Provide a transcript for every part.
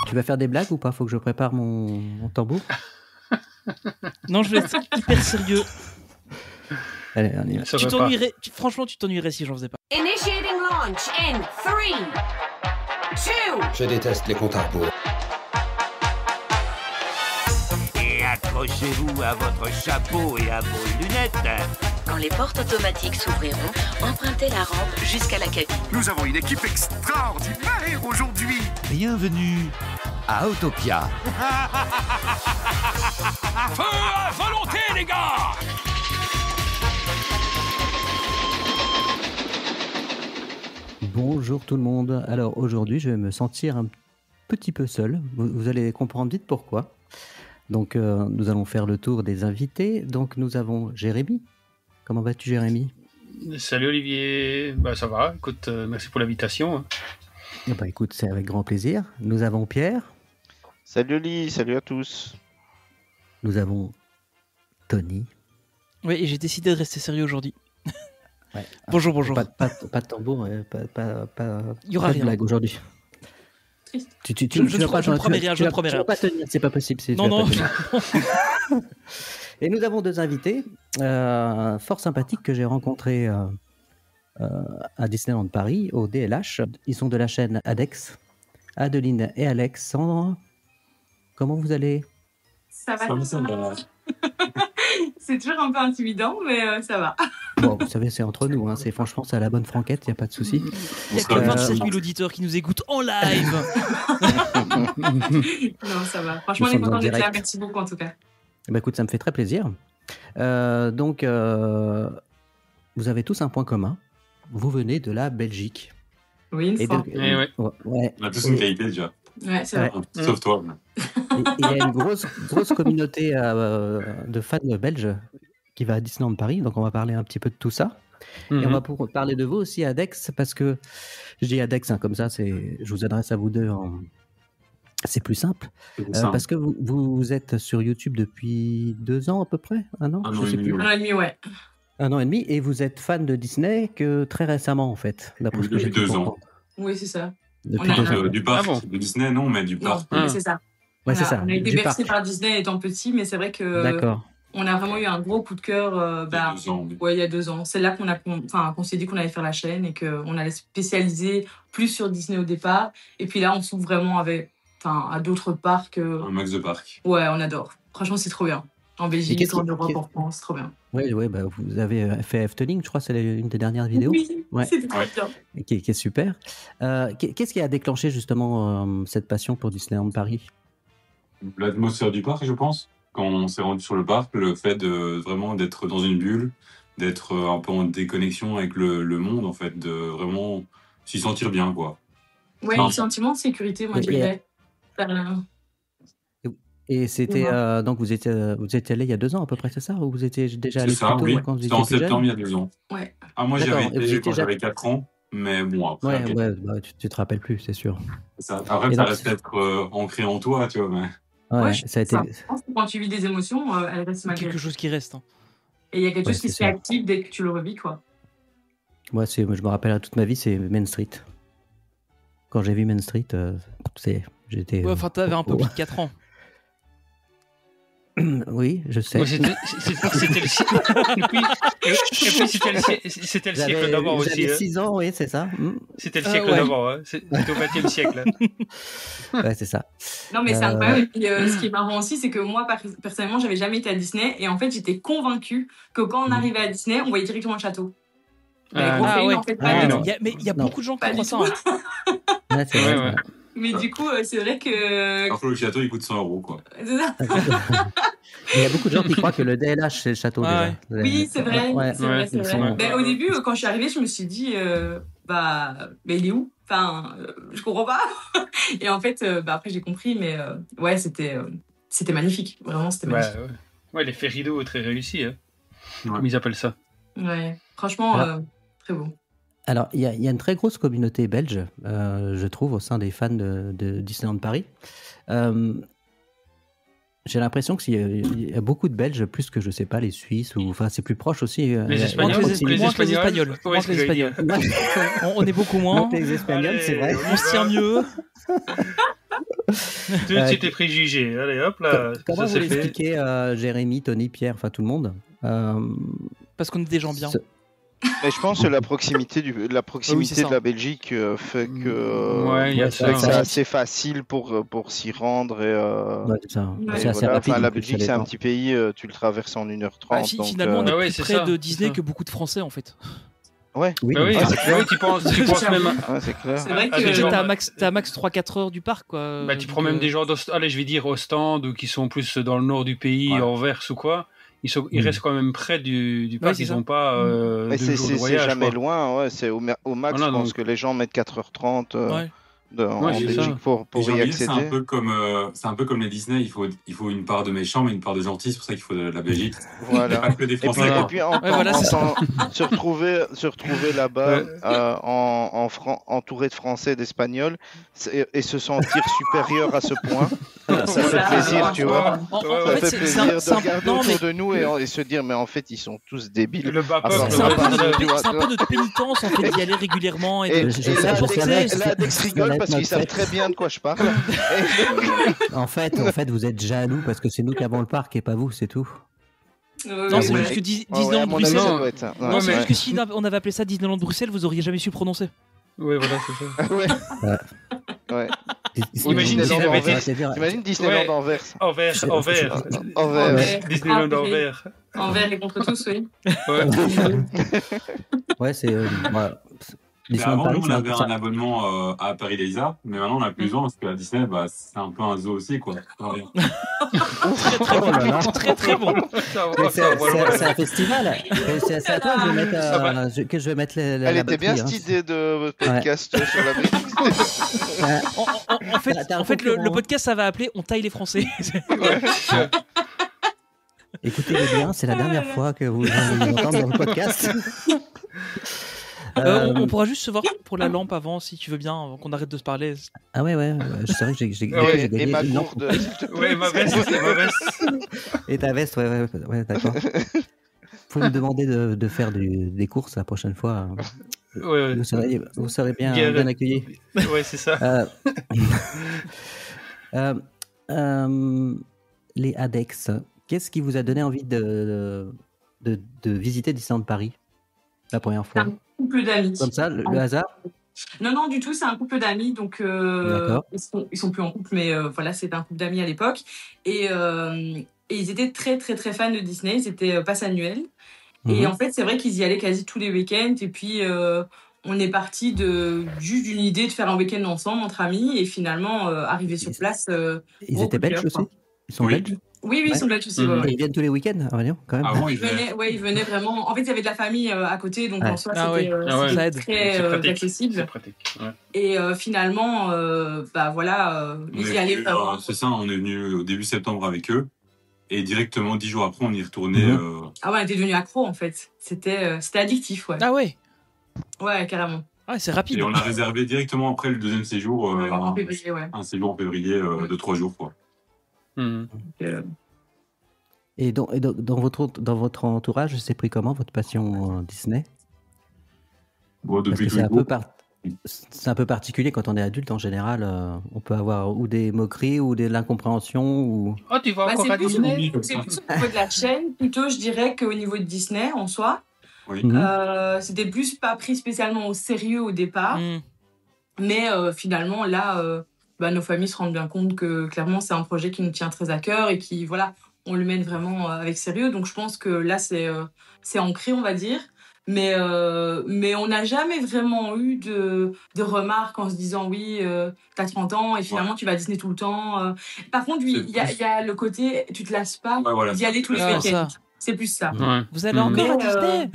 Tu vas faire des blagues ou pas? Faut que je prépare mon tambour. Non, je vais être hyper sérieux. Allez, on y va. Tu t'ennuierais, franchement, tu t'ennuierais si j'en faisais pas. Initiating launch in 3, 2. Je déteste les comptes à rebours. Et accrochez-vous à votre chapeau et à vos lunettes. Quand les portes automatiques s'ouvriront, empruntez la rampe jusqu'à la cabine. Nous avons une équipe extraordinaire aujourd'hui. Bienvenue à Autopia. Feu à volonté, les gars! Bonjour tout le monde. Alors aujourd'hui, je vais me sentir un petit peu seul. Vous allez comprendre vite pourquoi. Donc nous allons faire le tour des invités. Donc nous avons Jérémy. Comment vas-tu, Jérémy? Salut Olivier, ça va, écoute, merci pour l'invitation. Écoute, c'est avec grand plaisir. Nous avons Pierre. Salut Oli, salut à tous. Nous avons Tony. Oui, et j'ai décidé de rester sérieux aujourd'hui. Ouais. Bonjour, bonjour. Pas de tambour, Il y aura pas rien de blague aujourd'hui. Je ne promets rien, je ne promets rien. Pas tenir, c'est pas possible. Non. Et nous avons deux invités fort sympathiques que j'ai rencontrés à Disneyland Paris, au DLH. Ils sont de la chaîne ADEX. Adeline et Alexandre. Comment vous allez? Ça va. C'est toujours un peu intimidant, mais ça va. Bon, vous savez, c'est entre nous. Hein. Franchement, c'est à la bonne franquette, il n'y a pas de souci. Il y a que 27 000 auditeurs qui nous écoutent en live. Non, ça va. Franchement, on est content d'être là. Merci beaucoup, en tout cas. Écoute, ça me fait très plaisir. Donc, vous avez tous un point commun. Vous venez de la Belgique. Oui, une fois. Ouais. On a tous une qualité déjà. Ouais, c'est vrai. Sauf toi. Il y a une grosse communauté de fans belges qui va à Disneyland Paris. Donc, on va parler un petit peu de tout ça. Et on va parler de vous aussi, ADEX, parce que je dis ADEX, comme ça, je vous adresse à vous deux c'est plus simple. Parce que vous êtes sur YouTube depuis 2 ans à peu près? 1 an? 1 an et demi, ouais. 1 an et demi, ouais. 1 an et demi, et vous êtes fan de Disney que très récemment, en fait. Depuis 2 ans. Oui, c'est ça. Depuis du parc. De Disney, non, mais du parc. Oui, c'est ça. Ouais, c'est ça. On a été bercé par Disney étant petit, mais c'est vrai que on a vraiment eu un gros coup de cœur il y a 2 ans. C'est là qu'on s'est dit qu'on allait faire la chaîne et qu'on allait spécialiser plus sur Disney au départ. Et puis là, on s'ouvre vraiment à d'autres parcs. Un max de parcs. Ouais, on adore. Franchement, c'est trop bien. En Belgique, en Europe, en France, c'est trop bien. Oui, vous avez fait Efteling, je crois, c'est une des dernières vidéos. Oui, c'était très bien. Qui est super. Qu'est-ce qui a déclenché justement cette passion pour Disneyland Paris? L'atmosphère du parc, je pense. Quand on s'est rendu sur le parc, le fait de vraiment d'être dans une bulle, d'être un peu en déconnexion avec le monde, en fait, de vraiment s'y sentir bien, quoi. Ouais, le sentiment de sécurité, moi, je dirais. Et c'était donc vous étiez allé il y a 2 ans à peu près, c'est ça? Ou vous étiez déjà allé plus tôt, oui. Quand vous étiez en septembre il y a 2 ans. Ouais. Moi j'y avais été quand j'avais 4 ans, mais bon après. Tu te rappelles plus, c'est sûr. Ça. Après ça reste être ancré en toi, tu vois. Mais... Ouais, ça a été. Je pense que quand tu vis des émotions, elles restent malgré. Quelque chose qui reste. Hein. Et il y a quelque chose qui se réactive dès que tu le revis, quoi. Moi, je me rappelle toute ma vie, c'est Main Street. Quand j'ai vu Main Street, j'étais. Ouais, enfin, t'avais un peu plus de 4 ans. Oui, je sais. Ouais, c'était le siècle. C'était le siècle d'avant aussi. J'avais 6 ans, oui, c'est ça. C'était le siècle d'avant, hein. C'était au XXe siècle. Ouais, c'est ça. Non, mais c'est incroyable. Et puis, ce qui est marrant aussi, c'est que moi, personnellement, j'avais jamais été à Disney. Et en fait, j'étais convaincue que quand on arrivait à Disney, on voyait directement le château. Mais il y a beaucoup de gens qui croient ça. Ouais, c'est vrai. Mais du coup, c'est vrai que... Alors que le château, il coûte 100 €, quoi. C'est ça. Il y a beaucoup de gens qui croient que le DLH, c'est le château. Déjà. Oui, c'est vrai. C'est vrai. Mais au début, quand je suis arrivée, je me suis dit, mais il est où? Enfin, je comprends pas. Et en fait, après, j'ai compris, mais c'était magnifique. Vraiment, c'était magnifique. Ouais, l'effet rideau est très réussi, hein. Comme ils appellent ça. Ouais, franchement, très beau. Alors, il y a une très grosse communauté belge, je trouve, au sein des fans de Disneyland Paris. J'ai l'impression qu'il y a beaucoup de Belges, plus que, je sais pas, les Suisses, ou enfin, c'est plus proche aussi. Les Espagnols. Les Espagnols. On est beaucoup moins. Donc les Espagnols, c'est vrai. On se tient mieux. Tout de suite tes préjugés. Allez, hop là. Comment ça vous c'est fait. l'expliquez, Jérémy, Tony, Pierre, enfin tout le monde Parce qu'on est des gens bien. Mais je pense que la proximité de la Belgique fait que c'est assez facile pour s'y rendre. C'est ça. Et C'est assez voilà. rapide. Enfin, la en plus, Belgique, ça c'est un dépend. petit pays, tu le traverses en 1h30. donc, Finalement, on est plus c'est près ça, de Disney c'est ça. que beaucoup de Français, en fait. Ouais. Oui, Bah oui, c'est clair. tu penses même. C'est clair. C'est vrai Ah, des gens- T'as max 3-4 heures du parc, quoi. Bah, tu prends même des gens allez, je vais dire au stand ou qui sont plus dans le nord du pays, Anvers ou quoi. Ils restent quand même près du parc. c'est Ils ça. n'ont pas Mais 2 jours de c'est voyage. jamais quoi. loin. Ouais. C'est au max, Voilà, je pense donc- que les gens mettent 4h30 en c'est Belgique ça. pour Et j'ai y envie de dire, accéder. c'est un peu comme les Disney, il faut une part de méchants mais une part de gentils, c'est pour ça qu'il faut de la Belgique. Voilà. Pas que des Et puis, Français. quoi. se retrouver là-bas entouré de Français et d'Espagnols et se sentir supérieur à ce point, ça fait plaisir, tu vois. Ça fait plaisir de regarder autour de nous et se dire, mais en fait, ils sont tous débiles. Le bas peuple, C'est un peu notre pénitence, en fait, d'y aller régulièrement. Et là, là, Dex rigole parce qu'ils savent très bien de quoi je parle. En fait, vous êtes jaloux parce que c'est nous qui avons le parc et pas vous, c'est tout. Non, c'est juste que Disneyland Bruxelles. Non, c'est juste que si on avait appelé ça Disneyland Bruxelles, vous auriez jamais su prononcer. Oui, voilà, c'est ça. Ouais. Imagine T'imagines Disneyland Anvers. Anvers. Disneyland Anvers. Envers et contre tous, oui. Ouais, c'est. Voilà. Mais Disneyland avant, Paris, nous, on avait un abonnement à Paris Lézard, mais maintenant, on n'a plus besoin parce qu'à Disney, bah, c'est un peu un zoo aussi, quoi. Très bon. C'est un festival. C'est à toi que je vais mettre la Elle était bien batterie, cette idée de podcast sur la Belgique. En fait, le podcast, ça va appeler On taille les Français. Écoutez-le bien, c'est la dernière fois que vous allez entendre dans le podcast. On pourra juste se voir pour la lampe avant, si tu veux bien, avant qu'on arrête de se parler. Ah ouais, c'est vrai que j'ai gagné. Et ma gourde. Ouais, ma veste. Et ta veste, ouais, d'accord. Faut me demander de faire des courses la prochaine fois. Ouais. Vous serez bien accueillis. Ouais, c'est ça. Les ADEX, qu'est-ce qui vous a donné envie de visiter Disneyland Paris la première fois? Un couple d'amis. Comme ça, le hasard? Non, du tout, c'est un couple d'amis, donc ils sont plus en couple, mais voilà, c'était un couple d'amis à l'époque, et ils étaient très très très fans de Disney, c'était passe annuel, et en fait c'est vrai qu'ils y allaient quasi tous les week-ends, et puis on est parti juste d'une idée de faire un week-end ensemble entre amis, et finalement arrivé sur place. Ils étaient belges aussi? Ils sont belges? Oui, ils sont belges aussi. Ils viennent tous les week-ends, quand même. Avant, ils venaient vraiment. En fait, il y avait de la famille à côté, donc en soi, c'était très accessible. C'est pratique. Ouais. Et finalement, ils y allaient vraiment. C'est ça, on est venu au début septembre avec eux. Et directement, 10 jours après, on y est retourné. Ah ouais, on était devenus accros, en fait. C'était addictif, ouais. Ah ouais? Ouais, carrément. Ouais, c'est rapide. Et on a réservé directement après le deuxième séjour. En février, ouais. Un séjour en février de 3 jours, quoi. Et dans votre entourage, c'est pris comment votre passion Disney? Depuis c'est un peu particulier quand on est adulte en général. On peut avoir ou des moqueries ou de l'incompréhension. Ou... Oh, tu vas encore à Disney? C'est plus au niveau de la chaîne. Plutôt, je dirais qu'au niveau de Disney en soi, c'était plus pas pris spécialement au sérieux au départ. Mais finalement, là. Nos familles se rendent bien compte que clairement c'est un projet qui nous tient très à cœur et qui on le mène vraiment avec sérieux, donc je pense que là c'est ancré, on va dire, mais on n'a jamais vraiment eu de remarques en se disant oui t'as 30 ans et finalement tu vas à Disney tout le temps. Par contre il y a le côté tu te lasses pas d'y aller tous les week-ends, c'est plus ça. Vous allez encore à Disney?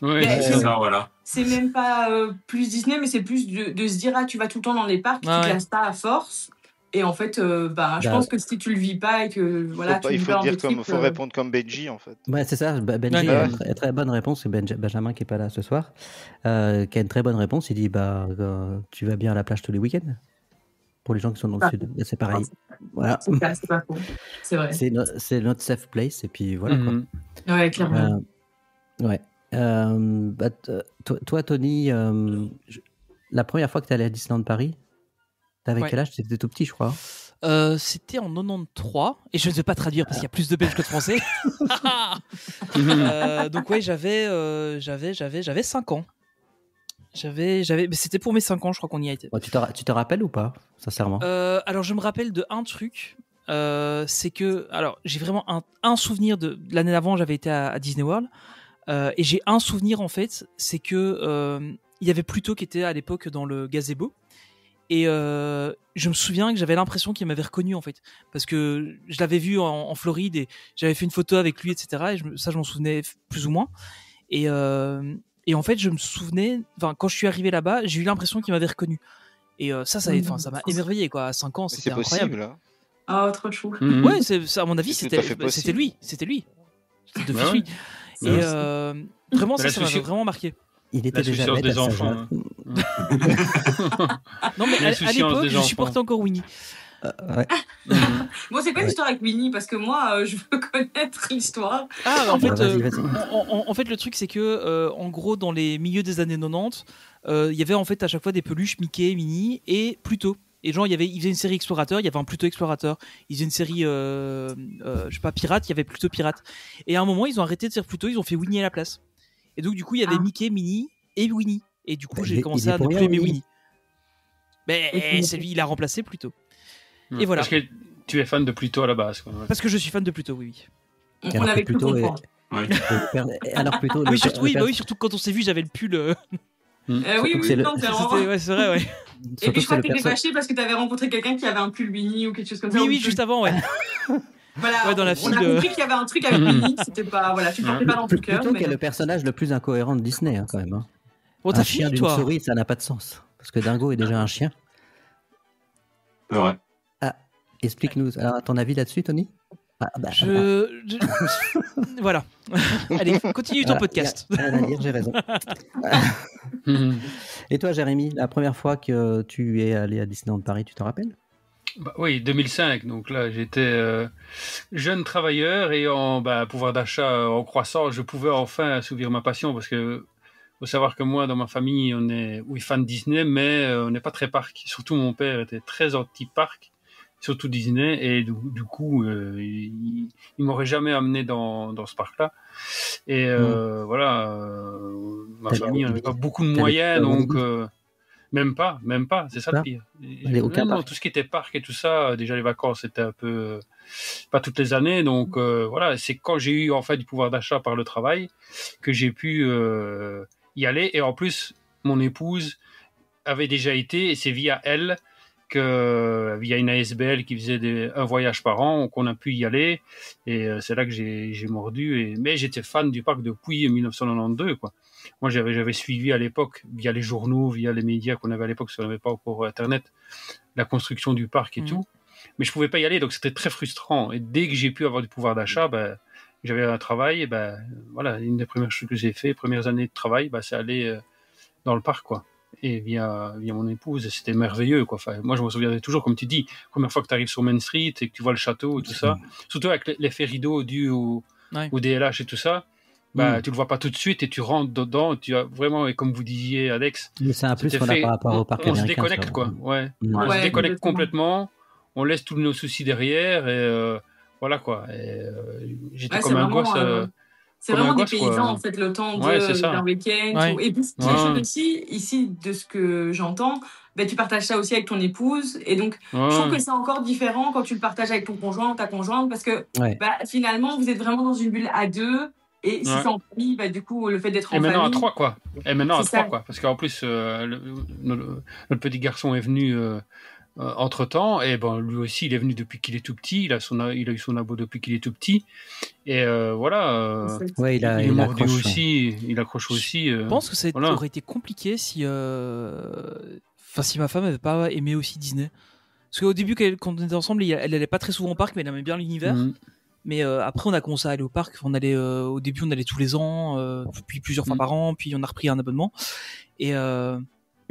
Oui, c'est ça, voilà. C'est même pas plus Disney, mais c'est plus de se dire tu vas tout le temps dans les parcs, tu te lasses pas à force. Et en fait, je pense que si tu le vis pas et que il faut répondre comme Benji en fait. Ouais, c'est ça. Benji a une très bonne réponse. C'est Benjamin qui est pas là ce soir, qui a une très bonne réponse. Il dit tu vas bien à la plage tous les week-ends. Pour les gens qui sont dans le sud, c'est pareil. Voilà. C'est pas faux. C'est vrai. C'est notre safe place et puis voilà. Ouais, clairement. Ouais. Toi, Tony, la première fois que tu es allé à Disneyland Paris, T'avais quel âge? T'étais tout petit, je crois. C'était en 93, et je ne vais pas traduire parce qu'il y a plus de Belges que de Français. Donc ouais, j'avais 5 ans. Mais c'était pour mes 5 ans, je crois qu'on y a été. Tu te rappelles ou pas, sincèrement? Alors je me rappelle de un truc, c'est que, alors j'ai vraiment un souvenir de l'année d'avant, j'avais été à Disney World, et j'ai un souvenir en fait, c'est que il y avait Pluto qui était à l'époque dans le gazebo. Et je me souviens que j'avais l'impression qu'il m'avait reconnu en fait, parce que je l'avais vu en Floride et j'avais fait une photo avec lui, etc. Et je m'en souvenais plus ou moins. Et en fait, je me souvenais, quand je suis arrivé là-bas, j'ai eu l'impression qu'il m'avait reconnu. Et ça m'a émerveillé quoi. À 5 ans, c'était incroyable. Possible, oh, trop chou. Ouais, à mon avis, c'était lui. C'était lui. C'était lui. Et vraiment, ça m'avait vraiment marqué. Il était déjà bête des enfants. Non, mais à l'époque, je supportais encore Winnie. Ouais. Bon, c'est quoi l'histoire avec Winnie? Parce que moi, je veux connaître l'histoire. En fait, le truc, c'est que, en gros, dans les milieux des années 90, il y avait en fait à chaque fois des peluches Mickey, Minnie et Pluto. Et genre, ils faisaient une série explorateur, il y avait un Pluto explorateur. Ils faisaient une série, je sais pas, pirate, il y avait Pluto pirate. Et à un moment, ils ont arrêté de faire Pluto, ils ont fait Winnie à la place. Et donc, du coup, il y avait Mickey, Minnie et Winnie. Et du coup, j'ai commencé à ne plus aimer Winnie. Mais c'est lui, il a remplacé Pluto. Et voilà. Parce que tu es fan de Pluto à la base. Quoi. Parce que je suis fan de Pluto, oui. On avait cru comprendre. Alors Pluto. Oui, surtout quand on s'est vu, j'avais le pull. Oui, c'est vrai, ouais. Et puis je crois que t'étais fâché parce que t'avais rencontré quelqu'un qui avait un pull Winnie ou quelque chose comme ça. Oui, juste avant, ouais. Voilà, dans la on a compris qu'il y avait un truc avec Winnie, c'était pas, voilà, tu portais pas dans ton cœur. Pluto qui est le personnage le plus incohérent de Disney, hein, quand même. Hein. Bon, un chien d'une souris, ça n'a pas de sens. Parce que Dingo est déjà un chien. C'est vrai. Explique-nous. Alors, à ton avis là-dessus, Tony? Voilà. Allez, continue ton podcast. J'ai raison. Et toi, Jérémy, la première fois que tu es allé à Disneyland Paris, tu te rappelles? Oui, 2005. Donc là, j'étais jeune travailleur et en pouvoir d'achat en croissant, je pouvais enfin assouvir ma passion parce que faut savoir que moi, dans ma famille, on est fan de Disney, mais on n'est pas très parc. Surtout mon père était très anti-parc, surtout Disney, et du coup, il m'aurait jamais amené dans ce parc-là. Et voilà, ma famille n'avait pas beaucoup de moyens, donc même pas, c'est ça le pire. Non, tout ce qui était parc et tout ça, déjà les vacances c'était un peu pas toutes les années, donc voilà, c'est quand j'ai eu en fait du pouvoir d'achat par le travail que j'ai pu y aller, et en plus mon épouse avait déjà été, et c'est via elle via une ASBL qui faisait un voyage par an qu'on a pu y aller, et c'est là que j'ai mordu, mais j'étais fan du parc depuis 1992 quoi. Moi j'avais suivi à l'époque via les journaux, via les médias qu'on avait à l'époque, parce qu'on n'avait pas encore internet, la construction du parc et tout, mais je pouvais pas y aller, donc c'était très frustrant. Et dès que j'ai pu avoir du pouvoir d'achat, j'avais un travail, et voilà, une des premières choses que j'ai fait, premières années de travail, c'est aller dans le parc quoi. Et via mon épouse, c'était merveilleux quoi. Enfin, moi je me souviendrai toujours, comme tu dis, première fois que tu arrives sur Main Street et que tu vois le château et tout ça, surtout avec l'effet rideau dû au DLH et tout ça, tu le vois pas tout de suite et tu rentres dedans, tu as vraiment, et comme vous disiez Alex, mais c'est un plus qu'on a par rapport au parc américain. On se déconnecte quoi, on se déconnecte complètement, on laisse tous nos soucis derrière, et voilà quoi. Et, j'étais comme un gosse. C'est vraiment des paysans, en fait, le temps d'un week-end. Ouais. Et puis, quelque chose aussi, ici, de ce que j'entends, tu partages ça aussi avec ton épouse. Et donc, je trouve que c'est encore différent quand tu le partages avec ton conjoint ou ta conjointe, parce que finalement, vous êtes vraiment dans une bulle à deux. Et si c'est en famille, du coup, le fait d'être en famille... Et maintenant à trois, quoi. Parce qu'en plus, notre petit garçon est venu... entre-temps, et lui aussi il est venu depuis qu'il est tout petit, il a eu son abo depuis qu'il est tout petit, et voilà, il accroche aussi. Je pense que ça aurait été compliqué si ma femme n'avait pas aimé aussi Disney, parce qu'au début quand on était ensemble, elle allait pas très souvent au parc, mais elle aimait bien l'univers. Mais après on a commencé à aller au parc, au début on allait tous les ans, puis plusieurs fois par an, puis on a repris un abonnement,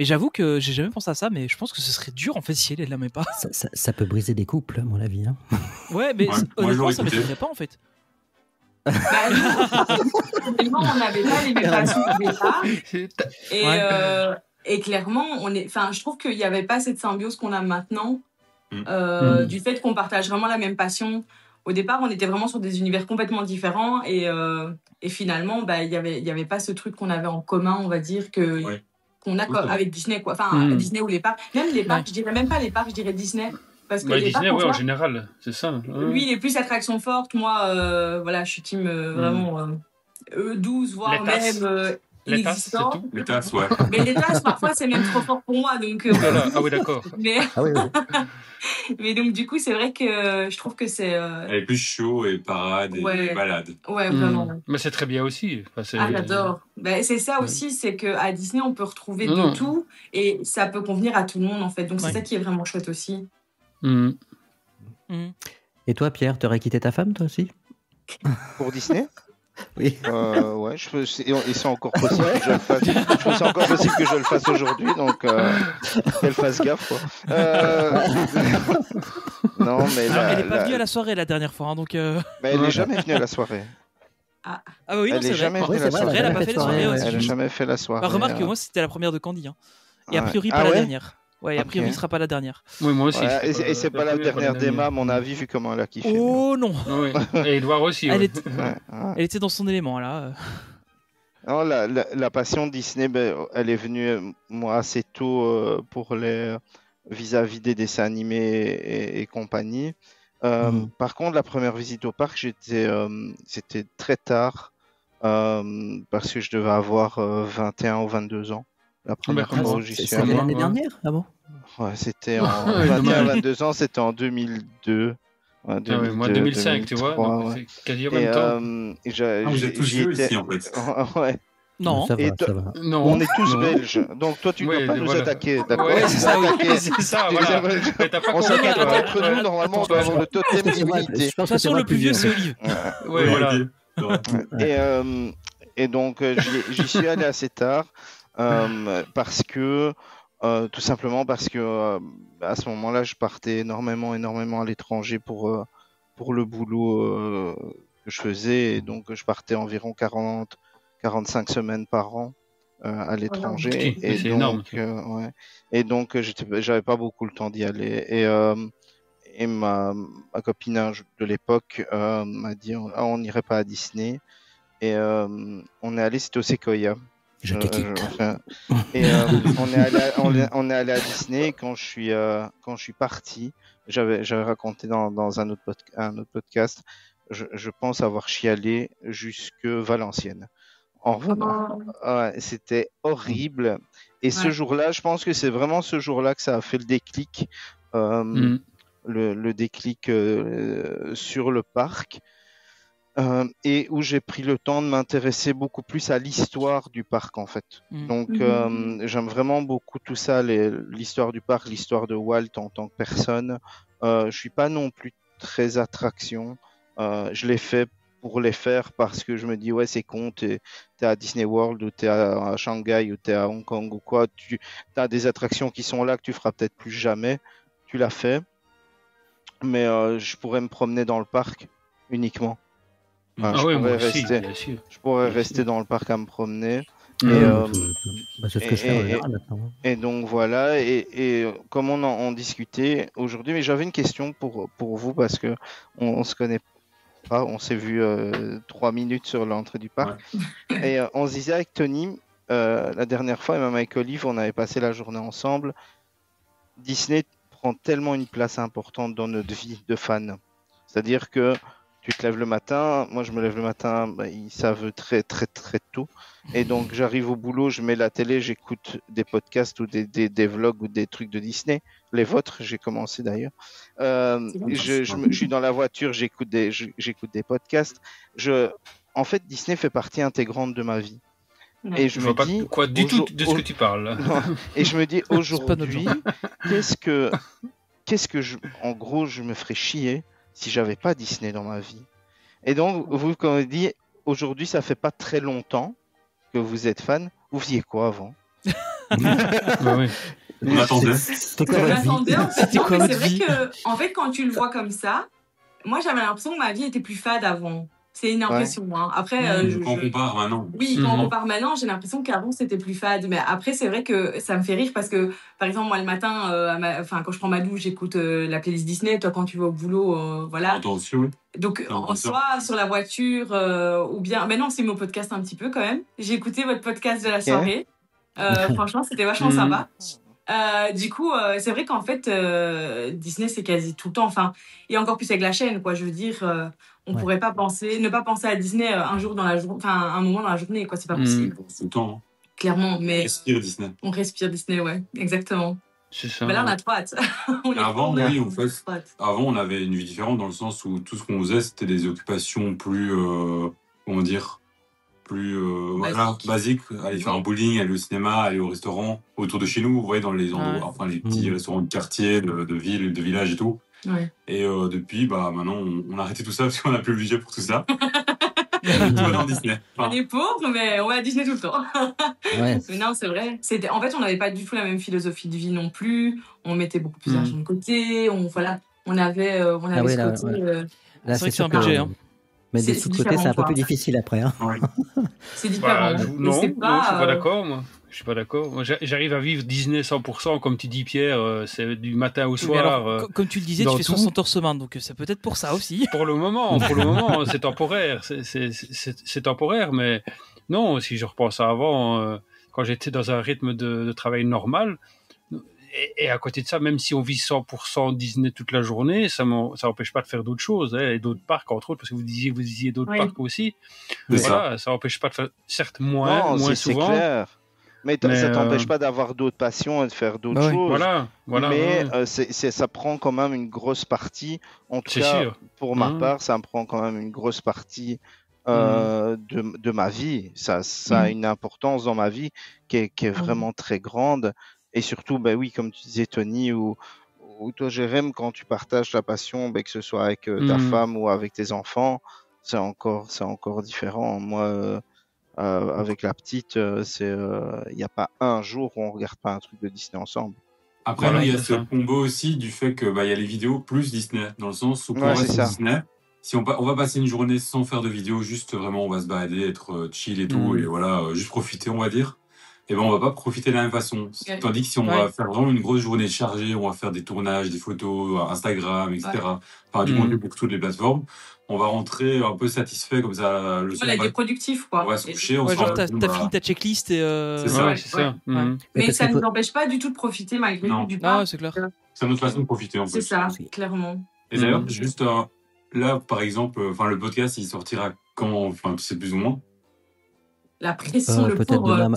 mais j'avoue que j'ai jamais pensé à ça, mais je pense que ce serait dur en fait si elle l'aimait pas. Ça peut briser des couples, à mon avis. Hein. Ouais, mais honnêtement, ça m'étonnerait pas en fait. Honnêtement, on n'avait pas les mêmes passions au départ. Et Et clairement, je trouve qu'il n'y avait pas cette symbiose qu'on a maintenant, du fait qu'on partage vraiment la même passion. Au départ, on était vraiment sur des univers complètement différents et finalement, il y avait pas ce truc qu'on avait en commun, on va dire, qu'on a avec Disney, quoi. Enfin, Disney ou les parcs. Même les parcs, je dirais même pas les parcs, je dirais Disney. Parce que Disney, en général, c'est ça. Lui, il est plus attraction forte. Moi, je suis team vraiment 12, voire même les tasses, c'est tout. Les tasses, ouais. Mais les tasses, parfois, c'est même trop fort pour moi. Donc, Ah oui, d'accord. Mais donc, du coup, c'est vrai que je trouve que c'est... Elle est plus chaud et parade et balade. Ouais, vraiment. Mais c'est très bien aussi. J'adore. C'est ça aussi, c'est qu'à Disney, on peut retrouver de tout et ça peut convenir à tout le monde, en fait. Donc, c'est ça qui est vraiment chouette aussi. Et toi, Pierre, t'aurais quitté ta femme, toi aussi? Pour Disney? Oui. Ouais, et c'est encore possible que je le fasse. Je trouve c'est encore possible que je le fasse aujourd'hui, donc qu'elle fasse gaffe, quoi. Non, mais elle n'est pas venue à la soirée la dernière fois, hein, donc. Mais elle n'est jamais venue à la soirée. Ah oui, non, c'est vrai. Jamais venue à la soirée. Elle n'a pas fait la soirée aussi. Elle n'a jamais fait la soirée. Remarque que moi, c'était la première de Candy, hein. Et a priori pas la dernière. Ouais, a priori, ce sera pas la dernière. Oui, moi aussi. Et c'est pas la dernière d'Emma, à mon avis, vu comment elle a kiffé. Oh non. Et Edouard aussi. Elle était dans son élément, là. Non, la passion Disney, elle est venue, moi, assez tôt pour vis-à-vis des dessins animés et compagnie. Par contre, la première visite au parc, c'était très tard, parce que je devais avoir 21 ou 22 ans. La première fois où j'y suis allé. C'était l'année dernière? Ah bon? Ouais, c'était en 21-22 ans, c'était en 2002. Ouais, 2002, moi 2005, 2003, tu vois, donc c'est quasi en même temps. Vous êtes tous vieux ici, en fait. Ouais. Non. Ça va. Non. On est tous belges, donc toi tu ne dois pas nous attaquer, d'accord? Ouais, c'est ça, c'est ça, voilà. On s'attaque entre nous, normalement on doit avoir le totem d'immunité. De toute façon, le plus vieux, c'est Olive. Ouais, voilà. Et donc j'y suis allé assez tard. Parce que tout simplement parce que à ce moment-là je partais énormément à l'étranger pour le boulot que je faisais, et donc je partais environ 40-45 semaines par an à l'étranger. C'est énorme. Et donc j'avais pas beaucoup le temps d'y aller, et ma copine de l'époque m'a dit on n'irait pas à Disney, et on est allé, c'était au Sequoia. Et on est allé à Disney. Quand je suis parti, j'avais raconté dans un autre podcast, je pense avoir chialé jusque Valenciennes en revenant. C'était horrible. Et ce jour-là, je pense que c'est vraiment ce jour-là que ça a fait le déclic, le déclic sur le parc. Et où j'ai pris le temps de m'intéresser beaucoup plus à l'histoire du parc, en fait. Donc j'aime vraiment beaucoup tout ça, l'histoire du parc, l'histoire de Walt en tant que personne. Je suis pas non plus très attraction. Je l'ai fait pour les faire parce que je me dis c'est con, t'es à Disney World ou t'es à Shanghai ou t'es à Hong Kong ou quoi, t'as des attractions qui sont là que tu feras peut-être plus jamais. Tu l'as fait, mais je pourrais me promener dans le parc uniquement. Je pourrais rester dans le parc à me promener. C'est ce que je fais en général maintenant. Et donc voilà, et comme on discutait aujourd'hui, mais j'avais une question pour vous, parce que on se connaît pas, on s'est vu 3 minutes sur l'entrée du parc. Et on se disait avec Tony, la dernière fois, et même avec Olive, on avait passé la journée ensemble. Disney prend tellement une place importante dans notre vie de fan. C'est-à-dire que tu te lèves le matin, moi je me lève le matin, ils savent très très très tôt, et donc j'arrive au boulot, je mets la télé, j'écoute des podcasts ou des vlogs ou des trucs de Disney, les vôtres, j'ai commencé d'ailleurs, je suis dans la voiture, j'écoute des podcasts, en fait Disney fait partie intégrante de ma vie. Et je me dis quoi du tout de ce que tu parles. Et je me dis aujourd'hui, qu'est-ce que en gros je me ferais chier si j'avais pas Disney dans ma vie. Et donc, vous, comme on dit, aujourd'hui, ça fait pas très longtemps que vous êtes fan. Vous faisiez quoi avant? On attendait. C'était quoi votre vie? C'est vrai que, en fait, quand tu le vois comme ça, moi, j'avais l'impression que ma vie était plus fade avant. C'est une impression. Hein. Après, quand on compare maintenant. Oui, quand on compare maintenant, j'ai l'impression qu'avant c'était plus fade. Mais après, c'est vrai que ça me fait rire parce que, par exemple, moi le matin, quand je prends ma douche, j'écoute la playlist Disney. Toi, quand tu vas au boulot, voilà. Attention. Donc, en soi, sur la voiture, ou bien. Mais non, c'est mon podcast un petit peu quand même. J'ai écouté votre podcast de la soirée. Franchement, c'était vachement sympa. Du coup, c'est vrai qu'en fait, Disney, c'est quasi tout le temps. Enfin, et encore plus avec la chaîne, quoi. Je veux dire, on pourrait pas ne pas penser à Disney un jour dans la journée, enfin, un moment dans la journée, quoi. C'est pas possible. C'est le temps. Clairement, mais. On respire Disney. On respire Disney, ouais, exactement. C'est ça. Mais là, on a trop hâte. Avant, on avait une vie différente dans le sens où tout ce qu'on faisait, c'était des occupations plus, comment dire, plus basique, aller faire un bowling, aller au cinéma, aller au restaurant autour de chez nous, vous voyez, dans les endroits, enfin les petits restaurants de quartier, de ville, de village et tout. Ouais. Et depuis, maintenant, on a arrêté tout ça parce qu'on n'a plus le budget pour tout ça. Tout va dans Disney. On est pauvres, mais on va à Disney tout le temps. Ouais. Mais non, c'est vrai. En fait, on n'avait pas du tout la même philosophie de vie non plus. On mettait beaucoup plus d'argent de côté. On avait ce côté. Là, c'est vrai que c'est un budget. Hein. Mais des sous-côtés, c'est un peu plus difficile après. Hein. Ouais. C'est différent. Non, je suis pas d'accord, moi. Je suis pas d'accord. Moi, j'arrive à vivre Disney 100%, comme tu dis, Pierre. C'est du matin au soir. Alors, comme tu le disais, tu fais 60 heures semaine, donc c'est peut-être pour ça aussi. Pour le moment, c'est temporaire. C'est temporaire, mais non, si je repense à avant, quand j'étais dans un rythme de travail normal, et à côté de ça, même si on vit 100% Disney toute la journée, ça n'empêche pas de faire d'autres choses, et d'autres parcs, entre autres, parce que vous disiez d'autres parcs aussi. Voilà, ça n'empêche pas de faire, certes, moins souvent. C'est clair. Mais ça t'empêche pas d'avoir d'autres passions et de faire d'autres choses. Voilà, mais ça prend quand même une grosse partie. En tout cas, pour ma part, ça me prend quand même une grosse partie de ma vie. Ça a une importance dans ma vie qui est vraiment très grande. Et surtout, oui, comme tu disais, Tony, ou toi, Jérém, quand tu partages ta passion, que ce soit avec ta femme ou avec tes enfants, c'est encore différent. Moi, avec la petite, il n'y a pas un jour où on regarde pas un truc de Disney ensemble. Après, il y a ce combo aussi du fait que y a les vidéos plus Disney, dans le sens où pour rester Disney, si on va passer une journée sans faire de vidéos, juste vraiment on va se balader, être chill et tout, et voilà, juste profiter, on va dire. Et on va pas profiter de la même façon. Tandis que si on va faire vraiment une grosse journée chargée, on va faire des tournages, des photos, Instagram, etc. Enfin, du contenu pour toutes les plateformes. On va rentrer un peu satisfait comme ça le soir. On a des productifs, quoi. On va se coucher, genre t'as fini ta checklist et c'est ça. Mais ça ne nous empêche pas du tout de profiter malgré tout du parc. C'est clair. C'est notre façon de profiter en fait. C'est ça, clairement. Et d'ailleurs, juste là, par exemple, le podcast, il sortira quand, enfin, tu sais plus ou moins. La pression, le pauvre.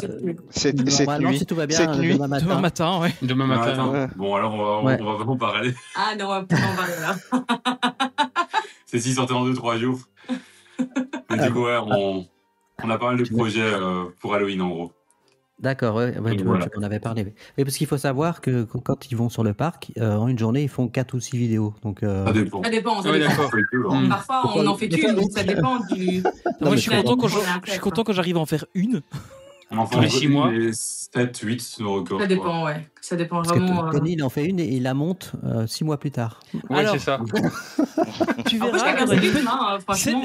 Cette nuit. Si tout va bien, demain matin. Demain matin. Bon, alors on va vraiment parler. Ah non, on va pas en parler là. C'est s'il sortait en 2-3 jours. Mais du coup, on a pas mal de projets pour Halloween en gros. D'accord, tu en avais parlé. Mais parce qu'il faut savoir que quand ils vont sur le parc, en une journée, ils font 4 ou 6 vidéos. Donc, Ça dépend. Ça dépend. Parfois, on en fait qu'une, donc ça dépend du... Moi, je suis content quand j'arrive à en faire une. On en fait tous les 6 mois. 7, 8, nos records. Ça dépend, ouais. Ça dépend parce vraiment. Que Tony, il en fait une et il la monte 6 mois plus tard. Ouais, c'est ça. Tu verras,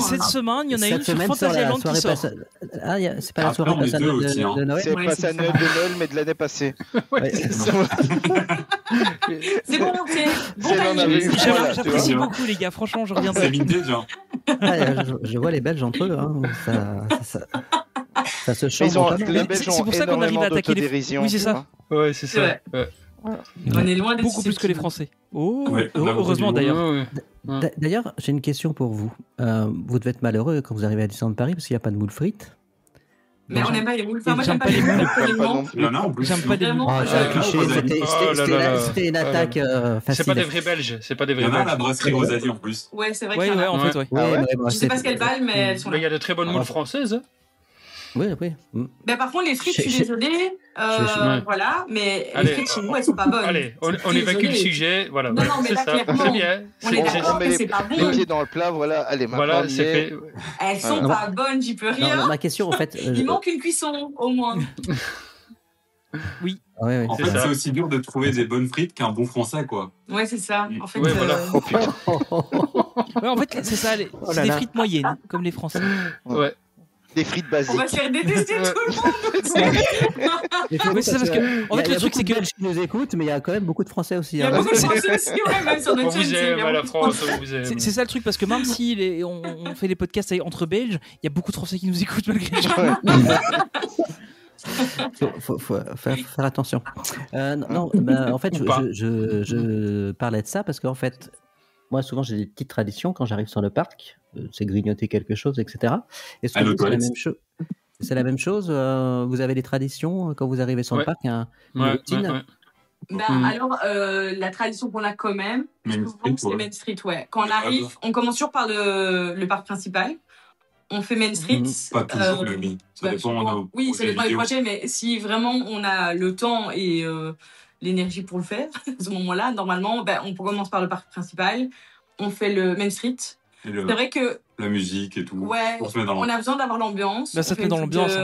cette semaine, il y en a une sur Fantasyland qui sort. C'est pas la soirée passée de Noël. C'est pas sa Noël de Noël, mais de l'année passée. C'est bon, j'apprécie beaucoup, les gars. Franchement, je reviendrai. C'est vintage, hein. Je vois les Belges entre eux. Ça se change. Les Belges ont énormément d'autodérision. Oui, c'est ça. Ouais, c'est ça. On est loin d'être beaucoup plus que les Français. Ouais, heureusement d'ailleurs. D'ailleurs, j'ai une question pour vous. Vous devez être malheureux quand vous arrivez à Disneyland Paris parce qu'il n'y a pas de moules frites. Mais on n'aime pas les moules. Enfin, moi, j'aime pas les moules. Il y en a en plus. J'aime pas les moules. C'était une attaque facile. C'est pas des vrais Belges. Il y en a à la brasserie Rosalie en plus. Ouais, c'est vrai qu'il y en a. en fait, Je sais pas ce qu'elles valent, mais elles sont là. Il y a de très bonnes moules françaises. Oui. Mais par contre, les frites, je suis désolée. Voilà, mais les frites chez nous, elles sont pas bonnes. Allez, on évacue le sujet. Voilà. Non, mais là, clairement, c'est bien. On est d'accord que c'est pas bon. Les pieds dans le plat, voilà. Allez, maintenant. Voilà, c'est fait. Elles sont pas bonnes, j'y peux rien. Ma question, en fait. Il manque une cuisson, au moins. Oui. En fait, c'est aussi dur de trouver des bonnes frites qu'un bon français, quoi. Ouais, c'est ça. En fait, voilà. Ouais, en fait, c'est ça, c'est des frites moyennes, comme les Français. Ouais. Des frites basiques. On va se faire détester tout le monde. Mais c'est ça parce que, en fait, le truc, c'est que. Belges qui nous écoutent, mais il y a quand même beaucoup de Français aussi. Il y a beaucoup de Français aussi, ouais, même sur notre On vous chaîne. aime à la France, on vous aime. C'est ça le truc, parce que même si on fait les podcasts entre Belges, il y a beaucoup de Français qui nous écoutent malgré tout. Faut faire attention. Non, bah, en fait, je parlais de ça parce qu'en fait, moi, souvent, j'ai des petites traditions quand j'arrive sur le parc. C'est grignoter quelque chose, etc. Est-ce que c'est la même chose? C'est la même chose. Vous avez des traditions quand vous arrivez sur le parc, une routine? Alors, la tradition qu'on a quand même, c'est Main Street, ouais. Quand on arrive, on commence toujours par le parc principal. On fait Main Street. Pas toujours, mais ça dépend. Oui, ça dépend des projets, mais si vraiment on a le temps et l'énergie pour le faire, à ce moment-là, normalement, on commence par le parc principal. On fait le Main Street. C'est vrai que la musique et tout. Ouais, on a besoin d'avoir l'ambiance. Là, ça te met dans l'ambiance.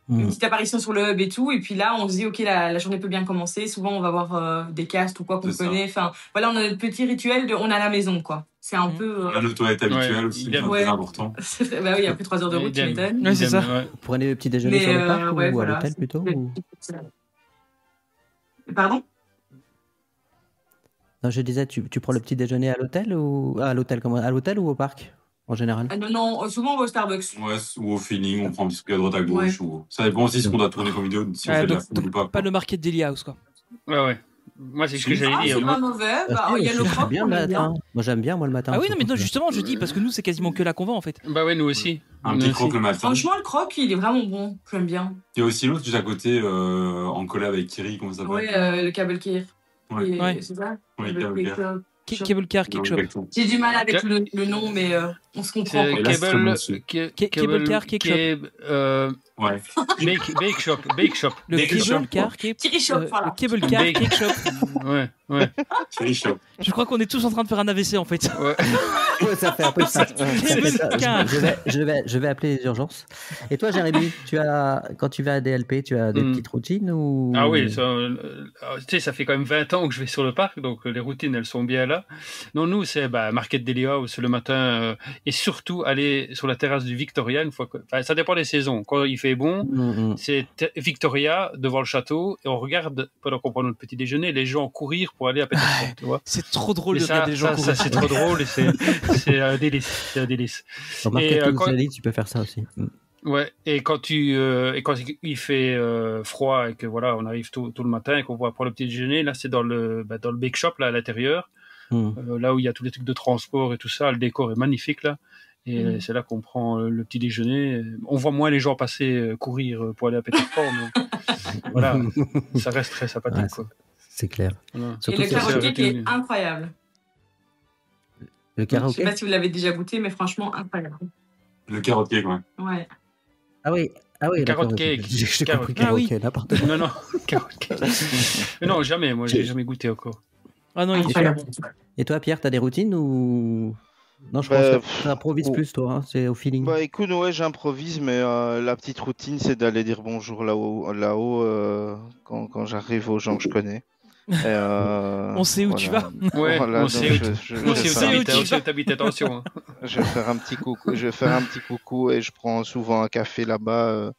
Une petite apparition sur le hub et tout. Et puis là, on se dit, OK, la journée peut bien commencer. Souvent, on va voir des castes ou quoi qu'on connaît. Enfin, voilà, on a notre petit rituel de on est à la maison, quoi. C'est un peu. La toilette habituelle aussi, c'est important. Bah oui, après 3 heures de route, tu m'étonnes. Oui, c'est ça. Vous prenez le petit déjeuner sur le parc ou à l'hôtel plutôt Pardon? Non, je disais, tu prends le petit déjeuner à l'hôtel ou à l'hôtel ou au parc en général? Non, souvent on va au Starbucks. Ouais, ou au feeling, on prend un petit truc à droite à gauche. Ça dépend aussi ce qu'on doit tourner comme vidéo, si on fait de la food ou pas. Pas le market Daily House, quoi. Ouais. Moi, c'est ce que j'allais dire. C'est pas mauvais. Il y a le croc. Bien le matin. Moi, j'aime bien, le matin. Ah oui, non, mais non, justement, je dis, parce que nous, c'est quasiment que là qu'on va, en fait. Bah ouais, nous aussi. Un petit croc le matin. Franchement, le croc, il est vraiment bon. J'aime bien. Il y a aussi l'autre juste à côté, en collab avec Kiri, comment ça s'appelle? Ouais, le Cable Kir. Ouais. C'est ça? Oui, Cable Kir. Cable Car, Cake Shop. J'ai du mal avec le nom, mais on se comprend. Cable Car, Cake Shop. Ouais. Bake Shop. Le Cable Car, Kiri Shop, voilà. Le Cable Car, Cake Shop. Ouais. Kiri Shop. Je crois qu'on est tous en train de faire un AVC, en fait. Ouais, ça fait un peu ça. Je vais appeler les urgences. Et toi, Jérémy, quand tu vas à DLP, tu as des petites routines ou... Ah oui, ça fait quand même 20 ans que je vais sur le parc, donc les routines, elles sont bien là. Non, nous, c'est Market Daily House le matin et surtout aller sur la terrasse du Victoria une fois que... ça dépend des saisons. Quand il fait bon, c'est Victoria devant le château et on regarde, pendant qu'on prend notre petit déjeuner, les gens courir pour aller à Petersburg, tu vois. C'est trop drôle de regarder les gens courir. Ça, c'est trop drôle et c'est un délice. Sur Market tu peux faire ça aussi. Ouais, et quand il fait froid et que voilà, on arrive tôt le matin et qu'on va prendre le petit déjeuner, là c'est dans le bake shop là à l'intérieur, là où il y a tous les trucs de transport et tout ça, le décor est magnifique là, et c'est là qu'on prend le petit déjeuner. On voit moins les gens passer courir pour aller à Petersburg, mais voilà, ça reste très sympathique quoi. C'est clair. Voilà. Et le karaoké qui est incroyable. Le karaoké. Je sais pas si vous l'avez déjà goûté, mais franchement incroyable. Le carrot cake, ouais. Ouais. Ah oui, carotte cake. J'ai compris n'importe quoi. Non, carotte cake. Non, jamais, moi j'ai jamais goûté encore. Ah non, il est super bon. Et toi, Pierre, t'as des routines ou... Non, je pense que tu improvises plus, toi, hein, c'est au feeling. Bah écoute, ouais, j'improvise, mais la petite routine, c'est d'aller dire bonjour là-haut quand j'arrive aux gens que je connais. On sait où tu vas. Ouais, voilà, on sait où t'habites, attention. Je vais faire un petit coucou et je prends souvent un café là-bas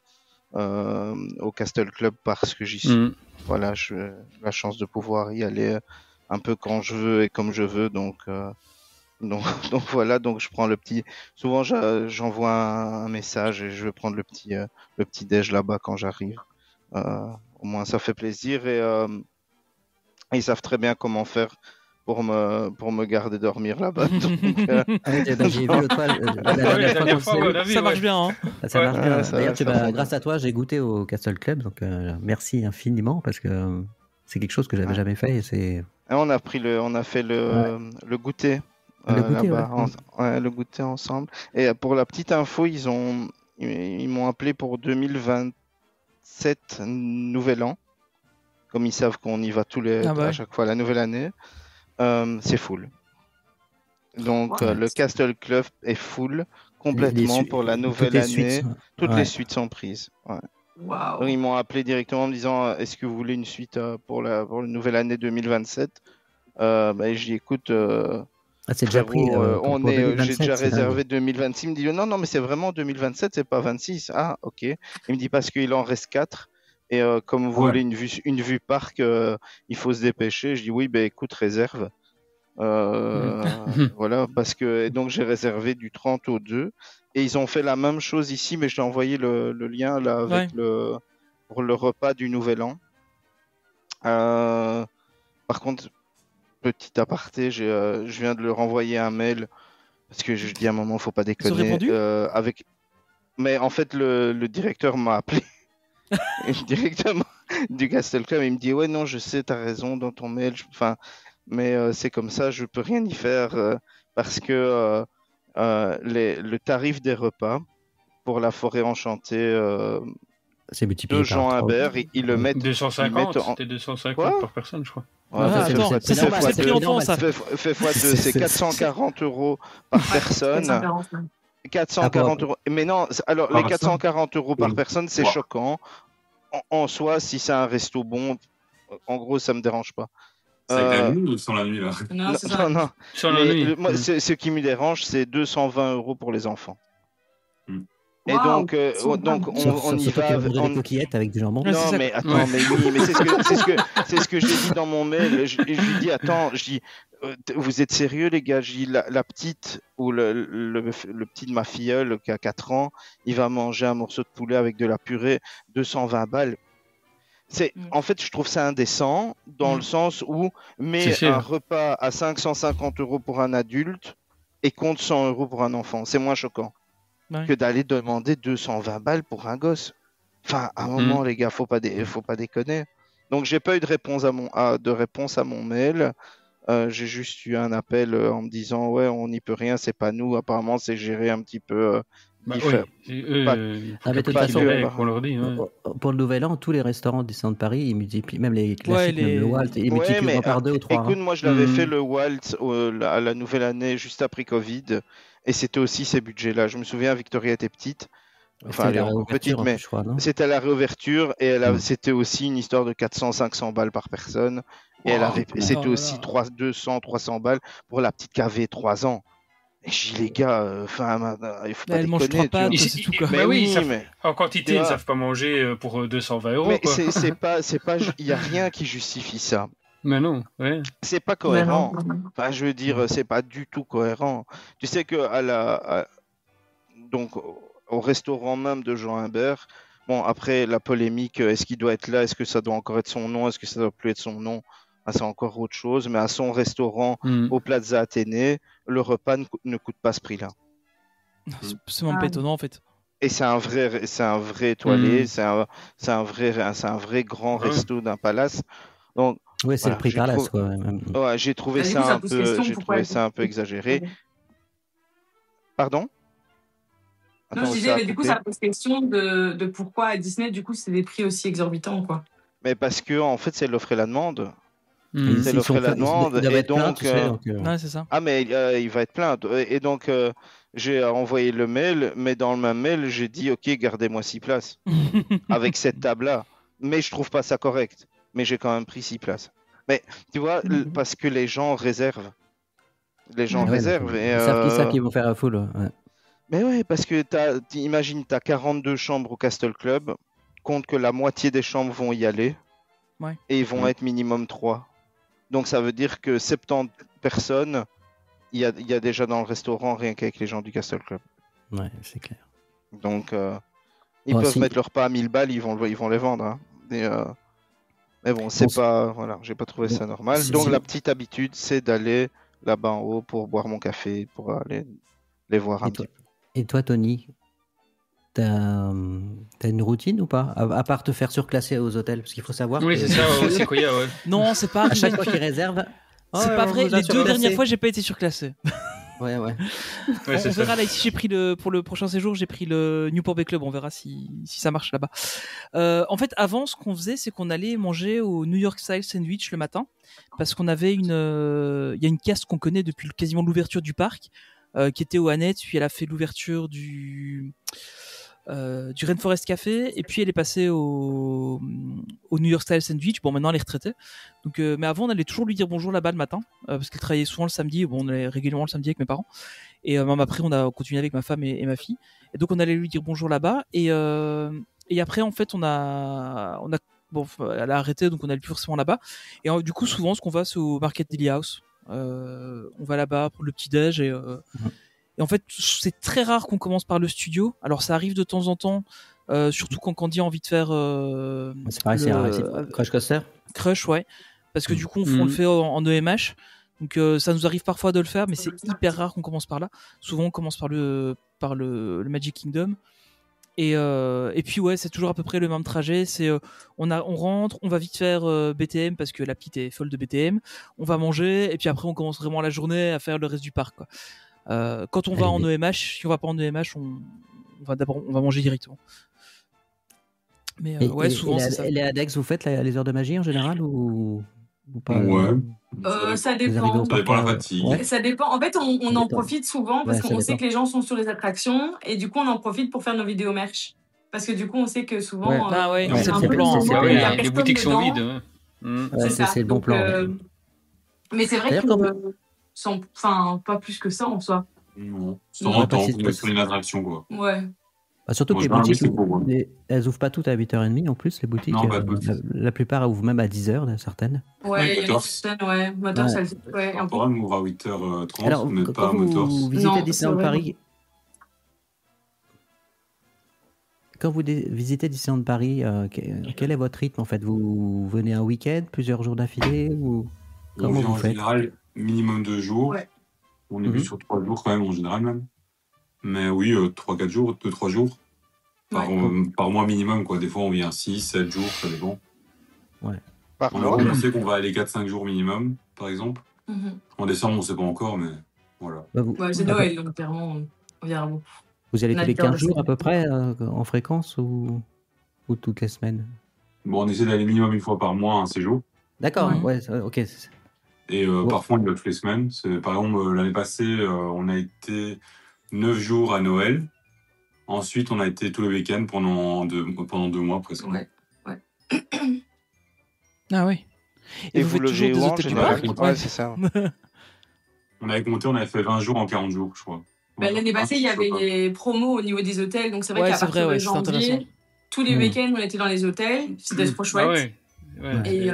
au Castle Club parce que j'y suis. Voilà, j'ai la chance de pouvoir y aller un peu quand je veux et comme je veux, donc voilà, donc je prends le petit. Souvent, j'envoie un message et je vais prendre le petit déj là-bas quand j'arrive. Au moins, ça fait plaisir et ils savent très bien comment faire pour me garder dormir là-bas. J'ai vu l'autre fois, ça marche bien. Hein. Ça marche bien. D'ailleurs, grâce à toi, j'ai goûté au Castle Club, donc merci infiniment parce que c'est quelque chose que j'avais jamais fait. Et on a fait le goûter. Le goûter ensemble. Et pour la petite info, ils m'ont appelé pour 2027 Nouvel An. Comme ils savent qu'on y va à chaque fois la nouvelle année, c'est full. Donc le Castle Club est full complètement pour la nouvelle année. Toutes les suites sont prises. Ouais. Wow. Donc, ils m'ont appelé directement en me disant est-ce que vous voulez une suite pour la nouvelle année 2027 Je dis écoute, Ah, c'est déjà pris. J'ai déjà réservé 2026. Il me dit non, mais c'est vraiment 2027, c'est pas 26. Ah, ok. Il me dit parce qu'il en reste 4. Et comme vous voulez une vue parc, il faut se dépêcher. Je dis oui, ben écoute, réserve. Voilà, parce que et donc j'ai réservé du 30 au 2. Et ils ont fait la même chose ici, mais je t'ai envoyé le lien là avec pour le repas du Nouvel An. Par contre, petit aparté, je viens de leur envoyer un mail parce que je dis à un moment, faut pas déconner. Mais en fait, le directeur m'a appelé directement du Castle Club. Il me dit ouais, non, je sais, t'as raison dans ton mail. Mais c'est comme ça, je peux rien y faire parce que le tarif des repas pour la forêt enchantée c'est multiplié de Jean Imbert, ils le mettent 250, c'était 250 par personne, je crois. C'est pris en France, ça. Fait fois 2, c'est 440 € par personne. 440 €. Mais non, alors les 440 € par personne, c'est choquant. En soi, si c'est un resto bon, en gros, ça me dérange pas. C'est avec la nuit ou sans la nuit là? Non, c'est ça. Non. Sans la nuit. Moi, ce qui me dérange, c'est 220 € pour les enfants. Et donc, on y va. Des coquillettes avec du jambon. Non, mais attends, mais c'est ce que j'ai dit dans mon mail. Je lui dis, attends, vous êtes sérieux, les gars? Je dis, la petite ou le petit de ma filleule qui a 4 ans, il va manger un morceau de poulet avec de la purée, 220 balles. En fait, je trouve ça indécent dans le sens où un repas à 550 € pour un adulte et compte 100 € pour un enfant. C'est moins choquant que d'aller demander 220 balles pour un gosse. Enfin, à un moment, les gars, faut pas déconner. Donc, j'ai pas eu de réponse à mon mail. J'ai juste eu un appel en me disant ouais, on n'y peut rien, c'est pas nous. Apparemment, c'est géré un petit peu. Qu'on leur dit, pour le Nouvel An, tous les restaurants du centre de Paris, ils multiplient, même les classiques, même le Walt, ils multiplient par 2 ou 3. Écoute, moi je l'avais fait le Walt à la nouvelle année, juste après Covid, et c'était aussi ces budgets-là. Je me souviens, Victoria était petite. Enfin, elle est encore petite, mais c'était à la réouverture, et c'était aussi une histoire de 400-500 balles par personne. Et c'était aussi 200-300 balles pour la petite qui avait 3 ans. Et je dis, les gars, il faut pas déconner. Mange 3 pâtes, c'est tout, quoi. Mais en quantité, ils ne savent pas manger pour 220 €. Mais il n'y a rien qui justifie ça. Mais non, c'est pas cohérent. Enfin, je veux dire, c'est pas du tout cohérent. Tu sais que donc au restaurant même de Jean Imbert, bon, après la polémique, est-ce qu'il doit être là, est-ce que ça doit encore être son nom, est-ce que ça doit plus être son nom, c'est encore autre chose. Mais à son restaurant au Plaza Athénée, le repas ne coûte pas ce prix-là. C'est même pas étonnant en fait. Et c'est un vrai étoilé, c'est un vrai grand resto d'un palace. Donc oui, c'est le prix palace, quoi. Ouais, j'ai trouvé ça un peu exagéré. Pardon? Non, je disais, mais du coup, ça pose question de pourquoi à Disney, du coup, c'est des prix aussi exorbitants, quoi. Mais parce que en fait, c'est l'offre et la demande. C'est l'offre et la demande, et donc. c'est ça. Ah, mais il va être plein. Et donc, j'ai envoyé le mail, mais dans le même mail, j'ai dit, ok, gardez-moi 6 places avec cette table-là. Mais je trouve pas ça correct. Mais j'ai quand même pris 6 places. Mais tu vois, parce que les gens réservent. Les gens réservent. Ils savent qu'ils vont faire un full. Ouais. Mais ouais, parce que imagine, tu as 42 chambres au Castle Club, compte que la moitié des chambres vont y aller, et ils vont être minimum 3. Donc ça veut dire que 70 personnes, il y a déjà dans le restaurant, rien qu'avec les gens du Castle Club. Ouais, c'est clair. Donc, ils peuvent mettre leur repas à 1000 balles, ils vont les vendre. Hein. Mais bon, c'est pas... Voilà, j'ai pas trouvé ça normal. Donc la petite habitude, c'est d'aller là-bas en haut pour boire mon café, pour aller les voir un petit peu. Et toi, Tony, t'as une routine ou pas, à part te faire surclasser aux hôtels? Parce qu'il faut savoir. Oui, c'est ça, aussi, quoi, ouais. Non, c'est pas. À chaque fois qu'ils réservent. C'est pas vrai. Les 2 dernières fois, j'ai pas été surclassé. Ouais. On verra là. Ici, j'ai pris pour le prochain séjour, j'ai pris le Newport Bay Club. On verra si ça marche là-bas. En fait, avant, ce qu'on faisait, c'est qu'on allait manger au New York Style Sandwich le matin, parce qu'on avait il y a une cast qu'on connaît depuis quasiment l'ouverture du parc, qui était au Annette, puis elle a fait l'ouverture du du Rainforest Café, et puis elle est passée au New York Style Sandwich. Bon, maintenant elle est retraitée. Donc, mais avant, on allait toujours lui dire bonjour là-bas le matin, parce qu'elle travaillait souvent le samedi. Bon, on allait régulièrement le samedi avec mes parents. Et même après, on a continué avec ma femme et ma fille. Et donc, on allait lui dire bonjour là-bas. Et après, en fait, bon, elle a arrêté, donc on n'allait plus forcément là-bas. Et du coup, souvent, ce qu'on va, c'est au Market Daily House. On va là-bas pour le petit-déj. Et en fait, c'est très rare qu'on commence par le studio. Alors, ça arrive de temps en temps, surtout quand Candy a envie de faire... c'est pareil, c'est un Crush Coaster. Crush, ouais. Parce que du coup, on le fait en EMH. Donc, ça nous arrive parfois de le faire, mais c'est hyper rare qu'on commence par là. Souvent, on commence par le Magic Kingdom. Et puis ouais, c'est toujours à peu près le même trajet. C'est on rentre, on va vite faire BTM parce que la petite est folle de BTM. On va manger et puis après on commence vraiment la journée à faire le reste du parc, quoi. Quand on va en EMH, si on va pas en EMH, on va manger directement. Mais ouais, souvent c'est ça. Et les ADEX, vous faites les heures de magie en général ou pas? Ouais. Ça dépend. Ça dépend de la fatigue. Ouais. Ça dépend. En fait, on en profite souvent parce qu'on sait que les gens sont sur les attractions et du coup, on en profite pour faire nos vidéos merch. Parce que du coup, on sait que souvent. C'est le bon plan. Les boutiques sont vides. C'est le bon plan. Mais c'est vrai que pas plus que ça en soi. Non. C'est une attraction, quoi. Ouais. Surtout que les boutiques, elles ouvrent pas toutes à 8h30 en plus, les boutiques. Non, la plupart ouvrent même à 10h, certaines. Ouais, il y a certaines, Motors, Temporum ouvre à 8h30, alors, mais pas Motors. Vous visitez Disneyland Paris. Quand vous visitez Disneyland Paris, quel est votre rythme en fait? Vous venez un week-end, plusieurs jours d'affilée ou comment vous faites? En général, minimum 2 jours. Ouais. On est sur 3 jours quand même, en général même. Mais oui, 3-4 jours, 2-3 jours par mois minimum, quoi. Des fois, on vient 6-7 jours, ça dépend. Ouais. On sait qu'on va aller 4-5 jours minimum, par exemple. En décembre, on ne sait pas encore, mais voilà. C'est Noël, donc clairement, on viendra beaucoup. Vous y allez tous les 15 jours à peu près en fréquence ou toutes les semaines? Bon, on essaie d'aller minimum une fois par mois à un séjour. D'accord, ok. Et parfois, on y va toutes les semaines. Par exemple, l'année passée, on a été 9 jours à Noël. Ensuite, on a été tous les week-ends pendant 2 mois presque. Ouais. Ah oui. Et vous logez où en général? Ouais, c'est ça. On avait compté, on avait fait 20 jours en 40 jours, je crois. L'année passée, il y avait les promos au niveau des hôtels. Donc c'est vrai qu'à partir de janvier, tous les week-ends, on était dans les hôtels. C'était trop chouette. Et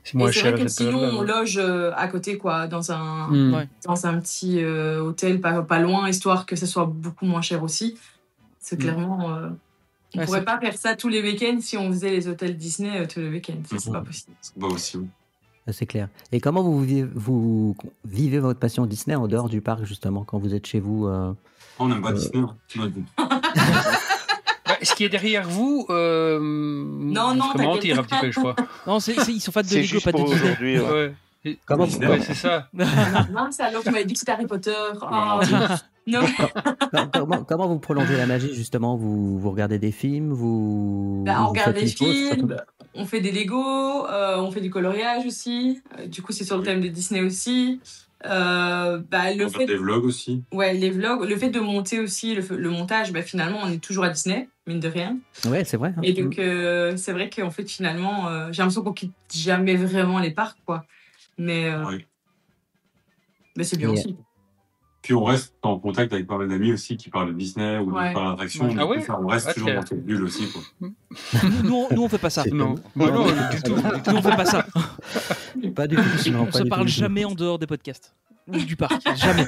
c'est vrai que sinon on loge à côté, quoi, dans un petit hôtel pas loin, histoire que ça soit beaucoup moins cher aussi. C'est clairement on pourrait pas faire ça tous les week-ends si on faisait les hôtels Disney tous les week-ends. C'est pas possible. C'est pas possible. C'est clair. Et comment vous vivez votre passion Disney en dehors du parc, justement, quand vous êtes chez vous On n'aime pas Disney. Ce qui est derrière vous, non, mentir un petit peu, je crois. Non, ils sont fans de Lego, pas de aujourd'hui. Comment c'est ça. Non, c'est alors que tu m'avais dit que c'était Harry Potter. Non. Comment vous prolongez la magie, justement? Vous regardez des films, on regarde des films, on fait des Lego, on fait du coloriage aussi. Du coup, c'est sur le thème de Disney aussi. On fait des vlogs aussi. Ouais, les vlogs. Le fait de monter aussi, le montage, finalement, on est toujours à Disney, mine de rien. Ouais, c'est vrai. Et donc, c'est vrai qu'en fait, finalement, j'ai l'impression qu'on quitte jamais vraiment les parcs, quoi. Mais c'est bien aussi. Puis on reste en contact avec pas mal d'amis aussi qui parlent de Disney ou de par l'attraction. On reste toujours dans cette bulle aussi, quoi. Nous, on fait pas ça. Non, du tout. Nous, on fait pas ça. Pas du tout. On se parle jamais en dehors des podcasts ou du parc. Jamais.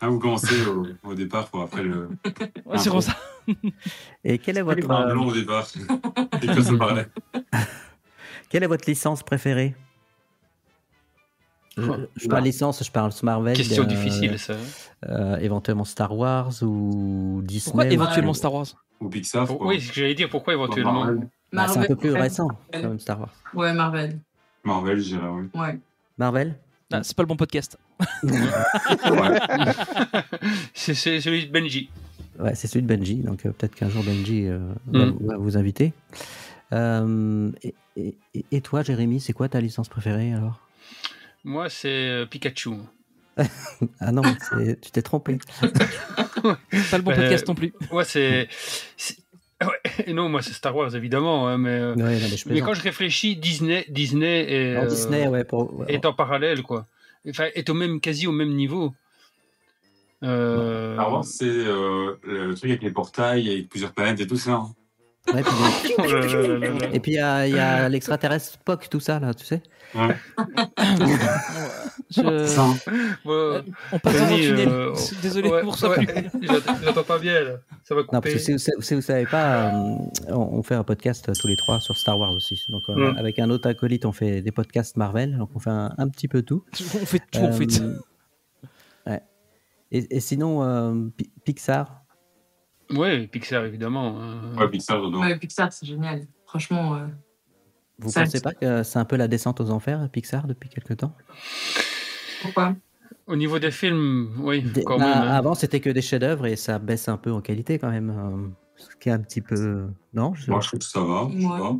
Vous commencez au départ pour après le. C'est pour ça. Et quel est votre. Blanc au départ. Et personne parlait. Quelle est votre licence préférée? Je parle licence, je parle Marvel. Question difficile, ça. Éventuellement Star Wars ou Disney. Pourquoi éventuellement Star Wars? Ou Pixar. Oui, c'est ce que j'allais dire. Pourquoi éventuellement? C'est un peu plus récent, quand même, Star Wars. Ouais, Marvel. Marvel, je dirais, oui. Ouais. Marvel? C'est pas le bon podcast. C'est celui de Benji. Ouais, c'est celui de Benji. Donc peut-être qu'un jour Benji va vous inviter. Et toi, Jérémy, c'est quoi ta licence préférée alors? Moi, c'est Pikachu. Ah non, tu t'es trompé. Pas le bon podcast non plus. Ouais, c'est... Ouais. Et non, moi c'est Star Wars évidemment, hein, mais, Ouais, non, mais quand je réfléchis, Disney est, Alors, Disney, ouais, est en parallèle, quoi. Enfin, est quasi au même niveau. Star Wars, c'est le truc avec les portails, avec plusieurs planètes et tout ça. Hein. Ouais, et puis il y a l'extraterrestre Spock, tout ça là, tu sais. Ouais. Ça, on passe dans un tunnel. Désolé pour ça. J'entends pas bien là. Ça va couper. Non, parce que si vous savez pas, on fait un podcast tous les trois sur Star Wars aussi. Donc avec un autre acolyte, on fait des podcasts Marvel. Donc on fait un petit peu tout. On fait tout, en fait. Ouais. Et sinon, Pixar. Ouais, Pixar évidemment. Ouais, Pixar, ouais, Pixar, c'est génial. Franchement. Vous pensez pas que c'est un peu la descente aux enfers, Pixar, depuis quelque temps? Pourquoi? Au niveau des films, oui, quand même. Hein. Avant, c'était que des chefs-d'œuvre et ça baisse un peu en qualité quand même. Ce qui est un petit peu. Non Moi, je trouve que ça va.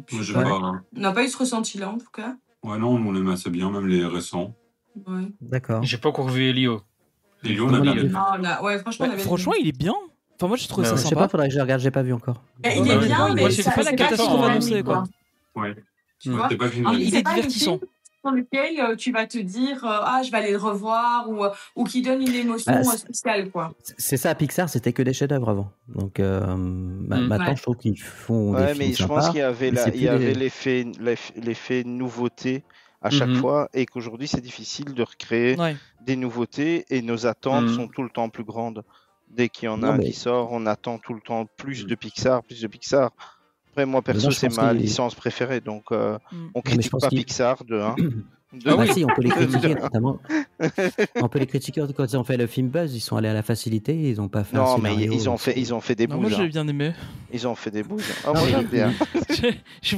Je sais pas. On n'a pas eu ce ressenti-là, en tout cas. Ouais, non, on aime assez bien, même les récents. Ouais. D'accord. J'ai pas encore vu Elio. Elio, on a bien vu. Ouais, franchement, il est bien. Enfin, moi, j'ai trouvé ça Je sais sympa. pas, faudrait que je regarde, j'ai pas vu encore. Il est bien, mais c'est pas la catastrophe annoncée, quoi. Ouais. Tu vois, c'est pas il est divertissant. Dans lequel tu vas te dire je vais aller le revoir ou qui donne une émotion spéciale, quoi. C'est ça, Pixar, c'était que des chefs-d'œuvre avant. Donc maintenant, je trouve qu'ils font des films mais je sympas, pense qu'il y avait mais l'effet nouveauté à chaque fois et qu'aujourd'hui c'est difficile de recréer des nouveautés et nos attentes sont tout le temps plus grandes. Dès qu'il y en a un qui sort, on attend tout le temps plus de Pixar. Après, moi, perso, c'est ma licence préférée, donc on critique pas Pixar de 1. Si, on peut les critiquer, notamment. On peut les critiquer quand ils ont fait le film Buzz, ils sont allés à la facilité, ils ont pas fait un scénario. Non, mais ils ont fait des bouses. Moi, j'ai bien aimé. Ils ont fait des bouses. Ah, moi, j'aime bien.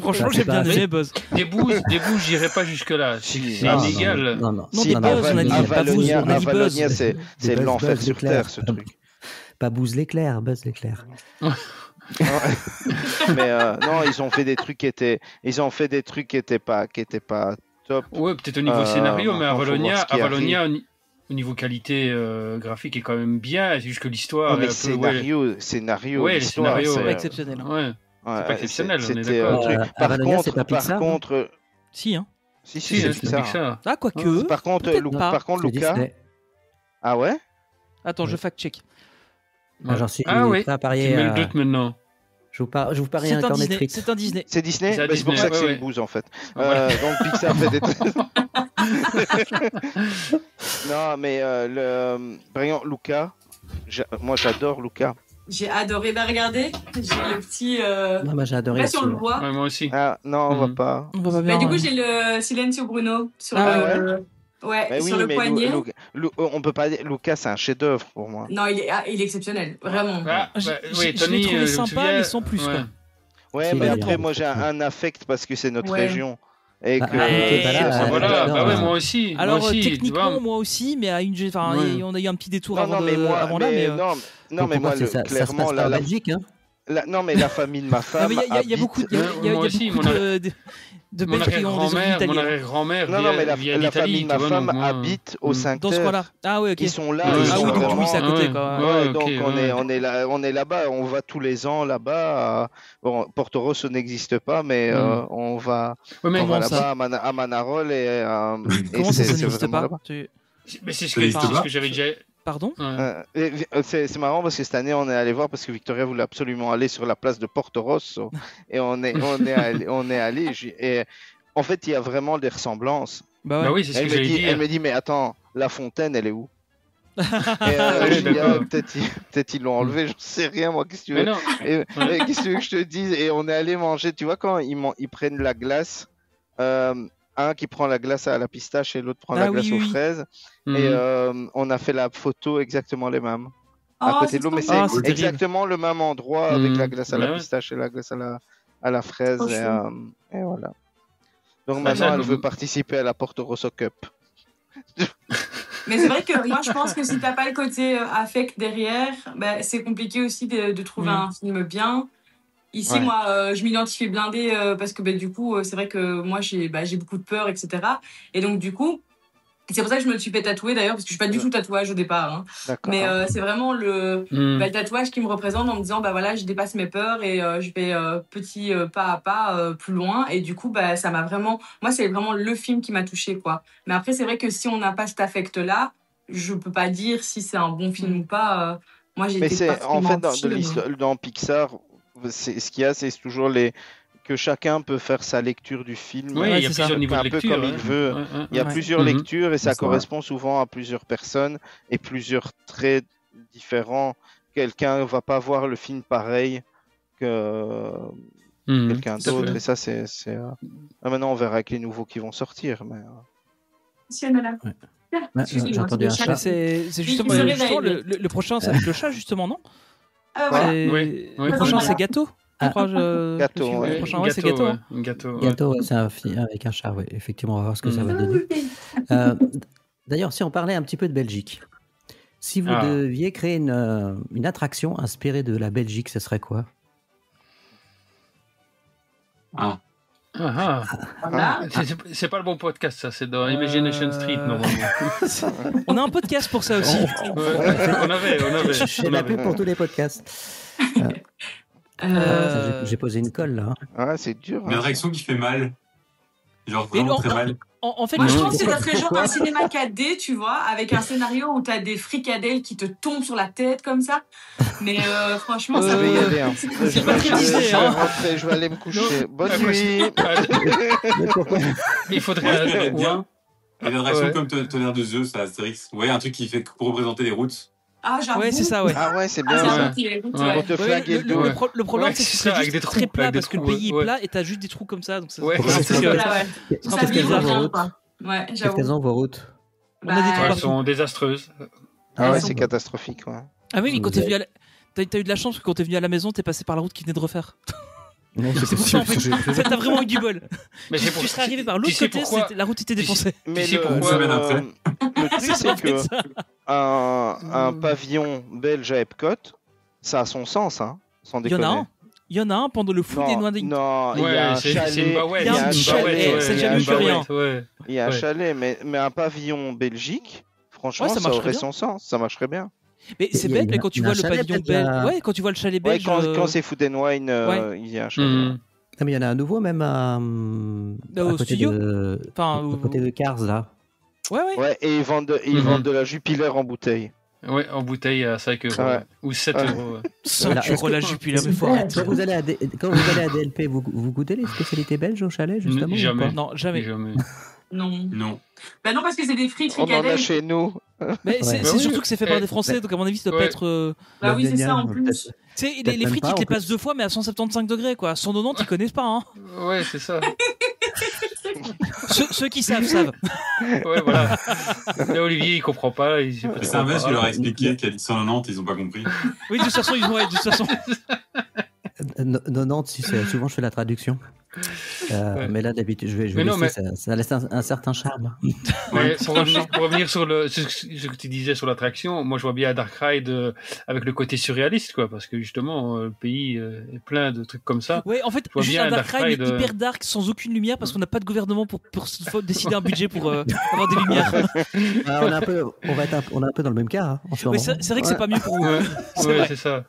Franchement, j'ai bien aimé Buzz. Des bouses, j'irai pas jusque-là. C'est illégal. Non, des Buzz, on a dit pas Buzz, on a dit Buzz. C'est l'enfer sur Terre, ce truc. Pas Buzz l'éclair, Buzz l'éclair. Mais non, ils ont fait des trucs qui étaient pas top. Ouais, peut-être au niveau scénario, mais Avalonia au niveau qualité graphique est quand même bien. C'est juste que l'histoire. Mais scénario. Ouais, les scénarios. C'est pas exceptionnel. Ouais. C'est pas exceptionnel, on est d'accord. Par contre. Si, hein. Si, c'est Pixar. Ah, quoique. Par contre, Luca. Ah ouais? Attends, je fact-check. J'en suis oui. à parier. Tu mets le doute maintenant. Je vous parie un cornet Netflix. C'est un Disney. C'est Disney. C'est pour ça que c'est une bouse en fait. Donc Pixar fait des trucs. Non, mais par exemple, Luca. Moi, j'adore Luca. J'ai adoré. Regardez, j'ai le petit. Moi, j'ai adoré. Sur le voit. Ouais, moi aussi. Ah non, on va pas. Du coup, j'ai le Silencio Bruno sur le. Ouais, sur le poignet. On peut pas dire. Lucas, c'est un chef-d'œuvre pour moi. Non, il est exceptionnel, vraiment. Oui, Tony, je l'ai trouvé sympa, mais sans plus. Quoi. Ouais, mais après, moi, j'ai un affect parce que c'est notre région. Et que. Moi aussi. Alors, techniquement, moi aussi, mais à une. Enfin, on a eu un petit détour avant là, mais. Non, mais moi, clairement, la Belgique, hein. Non, mais la famille de ma femme. Il y a beaucoup de Belges qui ont des origines italiennes. Mon arrière-grand-mère vient la famille de ma femme habite au 5 Dans ce coin-là. Ah oui, ok. Ils sont là. Donc du coup, c'est à côté, quoi. Donc on est là-bas. On va tous les ans là-bas. Bon, Porto Rosso n'existe pas, mais on va là-bas à Manarol et comment ça n'existe pas? Mais c'est ce que j'avais déjà. Pardon? C'est marrant parce que cette année on est allé voir parce que Victoria voulait absolument aller sur la place de Porto Rosso et on est allé et en fait il y a vraiment des ressemblances. Bah oui, c'est ce que j'allais dire. Elle me dit mais attends, la fontaine elle est où? Peut-être ils l'ont enlevé, j'en sais rien moi, qu'est-ce que tu veux? Qu'est-ce que tu veux que je te dise? Et on est allé manger, tu vois quand ils prennent la glace, un qui prend la glace à la pistache et l'autre prend la glace aux fraises. Et on a fait la photo exactement les mêmes. À côté de l'eau, mais c'est exactement le même endroit avec la glace à la pistache et la glace à la fraise. Et voilà. Donc maintenant, elle veut participer à la Porto Rosso Cup. Mais c'est vrai que moi, je pense que si t'as pas le côté affect derrière, c'est compliqué aussi de trouver un film bien. Ici, moi, je m'identifiais blindée parce que du coup, c'est vrai que moi, j'ai beaucoup de peur, etc. Et donc, du coup, Et c'est pour ça que je me le suis fait tatouer d'ailleurs, parce que je suis pas du tout tatouage au départ. Hein. Mais c'est vraiment le tatouage qui me représente en me disant, bah voilà, je dépasse mes peurs et je vais petit pas à pas plus loin. Et du coup, bah ça m'a vraiment, moi c'est vraiment le film qui m'a touchée, quoi. Mais après, c'est vrai que si on n'a pas cet affect-là, je peux pas dire si c'est un bon film ou pas. Moi, j'ai été en fait dans Pixar, ce qu'il y a, c'est toujours que chacun peut faire sa lecture du film. Oui, il y a plusieurs niveaux de lecture. Un peu comme il veut. Il y a plusieurs lectures et ça correspond souvent à plusieurs personnes et plusieurs traits différents. Quelqu'un ne va pas voir le film pareil que quelqu'un d'autre. Et ça, c'est... Maintenant, on verra avec les nouveaux qui vont sortir. Mais... J'ai entendu un chat. C'est justement le prochain, c'est avec le chat, justement, non? Le prochain, c'est Gâteau. Gâteau, le prochain, c'est Gâteau. Gâteau, c'est un film avec un chat, oui. Effectivement, on va voir ce que ça va donner. D'ailleurs, si on parlait un petit peu de Belgique, si vous deviez créer une attraction inspirée de la Belgique, ce serait quoi? C'est pas le bon podcast, ça. C'est dans Imagination Street, normalement. On a un podcast pour ça aussi. On avait. J'ai la pub pour tous les podcasts. J'ai posé une colle là. Ah, c'est dur. Une attraction qui fait mal. Genre vraiment très mal. En fait, moi, je pense que c'est parce que genre un cinéma 4D, tu vois, avec un scénario où t'as des fricadelles qui te tombent sur la tête comme ça. Mais franchement, ça va y aller. Hein. C'est pas très Disney. Je vais aller me coucher. Bonne nuit. Il faudrait bien. Une attraction comme Tonnerre de Zeus à Astérix. Ouais, un truc qui fait pour représenter les routes. Ah, j'avoue. Ouais, c'est ça, ouais. Ah ouais, c'est bien. Pour te flaguer le dos. Le problème, c'est que ce serait juste très plat parce que le pays est plat et t'as juste des trous comme ça. Donc ça Qu'est-ce qu'elles ont vos routes? Elles sont désastreuses. Ah ouais, c'est catastrophique. Ouais. Ah oui, mais quand t'es venu t'as eu de la chance que quand t'es venu à la maison, t'es passé par la route qui venait de refaire. Non, c'est possible. En fait, t'as vraiment eu du bol. Mais tu serais arrivé par l'autre côté, la route était défoncée. Mais le truc, c'est que un pavillon belge à Epcot, ça a son sens, hein, sans déconner. Il y en a un pendant le fou des noix d'Inde. Non, il y a un chalet. Il y a un chalet. C'est jamais plus rien. Il y a un chalet, mais un pavillon belgique, franchement, ça aurait son sens. Ça marcherait bien. Mais c'est bête, mais quand tu vois le pavillon belge, ouais, quand tu vois le chalet belge, quand c'est Food and Wine, il y a un chalet. Mais il y en a un nouveau même à côté de Cars là. Ouais, et ils vendent de la Jupiler en bouteille. Ouais, en bouteille à 5 € ou 7 €. 5 € la Jupiler, mais faut arrêter. Quand vous allez à DLP, vous goûtez les spécialités belges au chalet justement? Jamais. Non, jamais. Non. Bah non, parce que c'est des frites fricadelles. On en a chez nous. Mais c'est surtout que c'est fait par des Français, donc à mon avis, ça doit pas être. Bah oui, c'est ça en plus. Tu sais, les frites, ils te les passent 2 fois, mais à 175 degrés, quoi. 190, ils connaissent pas, hein. Ouais, c'est ça. Ceux qui savent. Ouais, voilà. Là, Olivier, il comprend pas. C'est un mec qui leur a expliqué qu'il a dit 190, ils ont pas compris. Oui, de toute façon, ils vont être. De toute façon. 90, souvent je fais la traduction. Mais là, d'habitude, je vais laisser, ça laisse un certain charme. Ouais, pour revenir sur ce que tu disais sur l'attraction, moi je vois bien Dark Ride avec le côté surréaliste, quoi, parce que justement, le pays est plein de trucs comme ça. Ouais, en fait, juste un Dark Ride hyper dark, sans aucune lumière, parce qu'on n'a pas de gouvernement pour décider un budget pour avoir des lumières. On est un peu dans le même cas. Hein, en ce moment. C'est vrai que c'est pas mieux pour vous. Ouais, c'est ça.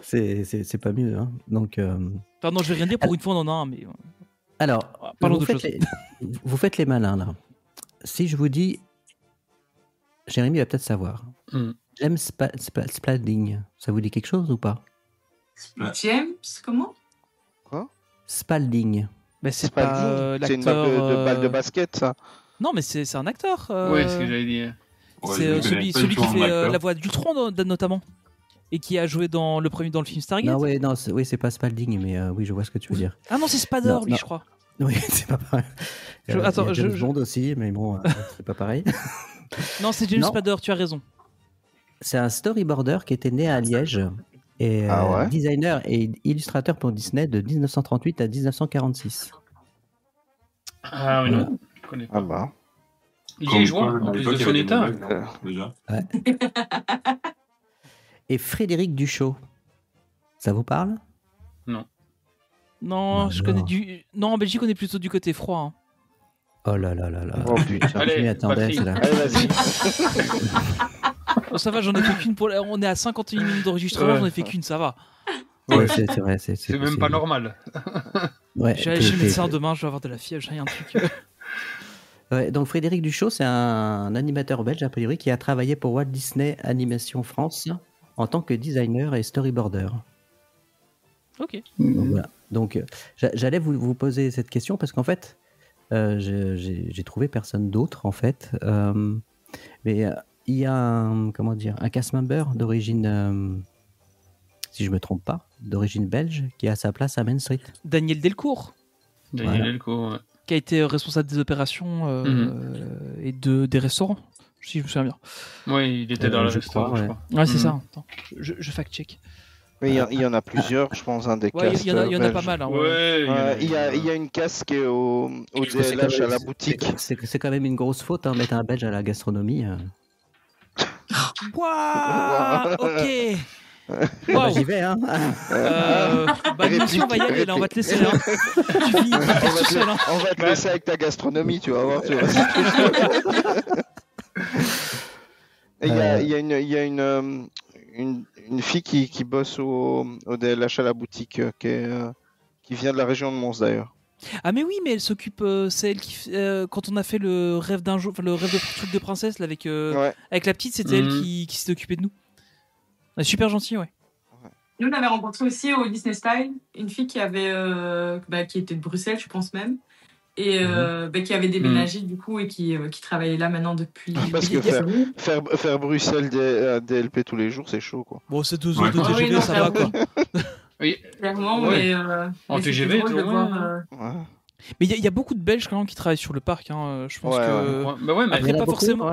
C'est pas mieux. Hein. Donc, Pardon, je vais rien dire, pour une fois on en a un. Mais... Alors, vous faites les malins là. Si je vous dis, Jérémy va peut-être savoir. James Spalding, ça vous dit quelque chose ou pas? James, comment? Quoi? Spalding. Mais c'est pas l'acteur. C'est une balle de basket, ça? Non, mais c'est un acteur. Ouais, c'est ce que j'allais dire. C'est celui qui fait la voix d'Ultron notamment. Et qui a joué dans le film Stargate. Non, c'est pas Spalding, mais oui, je vois ce que tu veux dire. Ah non, c'est Spader, lui, je crois. Oui, c'est pas pareil. Attends, James Bond aussi, mais bon, c'est pas pareil. Non, c'est James Spader, tu as raison. C'est un storyboarder qui était né à Liège et designer et illustrateur pour Disney de 1938 à 1946. Ah oui, non, je connais pas. Ah bah. Liégeois, en plus de son état. Déjà. Ouais. Et Frédéric Duchot, ça vous parle? Non, je connais Non, en Belgique, on est plutôt du côté froid. Hein. Oh là là là là. Oh putain. Allez, Je m'y attendais, Patrick. celle-là. Allez, vas-y. Oh, ça va, j'en ai fait qu'une pour. On est à 51 minutes d'enregistrement, j'en ai fait qu'une, ça va. Ouais, c'est vrai. C'est même pas normal. Ouais, Je vais aller chez le médecin demain, je vais avoir de la fièvre, j'ai un truc. Ouais, donc Frédéric Duchot, c'est un animateur belge, a priori, qui a travaillé pour Walt Disney Animation France en tant que designer et storyboarder. Ok. Donc, voilà. Donc, j'allais vous poser cette question parce qu'en fait, j'ai trouvé personne d'autre, en fait. Mais il y a un cast member d'origine, si je me trompe pas, d'origine belge, qui a sa place à Main Street. Daniel Delcourt, Daniel Delcourt, ouais. qui a été responsable des opérations et des restaurants, si je me souviens bien. Oui, il était dans le restaurant, je crois. Ouais, c'est ça. Attends, je fact-check. Mais il y en a plusieurs, je pense, des Ouais, castes. il y en a pas mal. Hein, il y a une casse qui est au DLH à la boutique. C'est quand même une grosse faute, hein, mettre un belge à la gastronomie. Waouh, ok. Bah, j'y vais, hein. Nous aussi, on va y aller, là, on va te laisser là. Tu finis tout seul, hein. On va te laisser avec ta gastronomie, tu vas voir. Il y a une fille qui bosse au DLH à la boutique, qui vient de la région de Mons d'ailleurs. Ah mais oui, mais elle s'occupe, c'est elle qui, quand on a fait le rêve d'un jour, le rêve de truc de princesse là, avec la petite, c'était elle qui s'est occupée de nous. Elle est super gentille, ouais. Nous, on avait rencontré aussi au Disney Style une fille qui avait, qui était de Bruxelles, je pense même, et qui avait déménagé du coup et qui travaillait là maintenant depuis. Parce que faire Bruxelles DLP tous les jours, c'est chaud quoi. Bon, c'est 2 heures de TGV, ça va quoi. Oui. Clairement, mais en TGV, tout le monde. Mais il y a beaucoup de Belges quand même qui travaillent sur le parc. Hein. Je pense que. Bah ouais, mais après, pas forcément.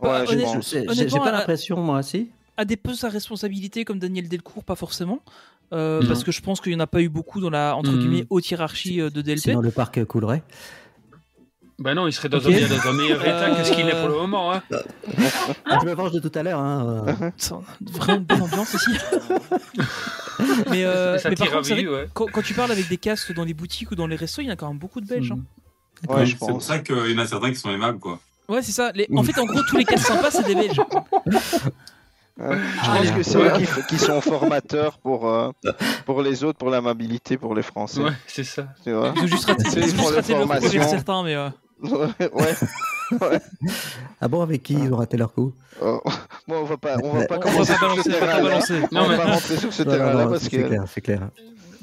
J'ai pas l'impression, moi, si. À des postes à responsabilité comme Daniel Delcourt, pas forcément. Parce que je pense qu'il n'y en a pas eu beaucoup dans la entre guillemets haute hiérarchie de DLP. Sinon, le parc coulerait. Ben non, il serait dans un meilleur état que ce qu'il est pour le moment. Hein. Je me venge de tout à l'heure. Hein. Vraiment une bonne ambiance ici. mais par contre, c'est vrai, quand tu parles avec des castes dans les boutiques ou dans les restos, il y en a quand même beaucoup de Belges. Hein. Ouais, c'est pour ça qu'il y en a certains qui sont aimables, quoi. Ouais, c'est ça. En fait, en gros, tous les castes sympas, c'est des Belges. Je pense que c'est eux qui sont formateurs pour les autres, pour l'amabilité, pour les Français. Ouais, c'est ça. Tu vois, ils ont juste raté le projet de certains, mais... ouais. Ah bon, avec qui ils ont raté leur coup? Bon, on va pas commencer sur ce terrain-là. On va pas rentrer sur ce terrain-là parce que... C'est clair.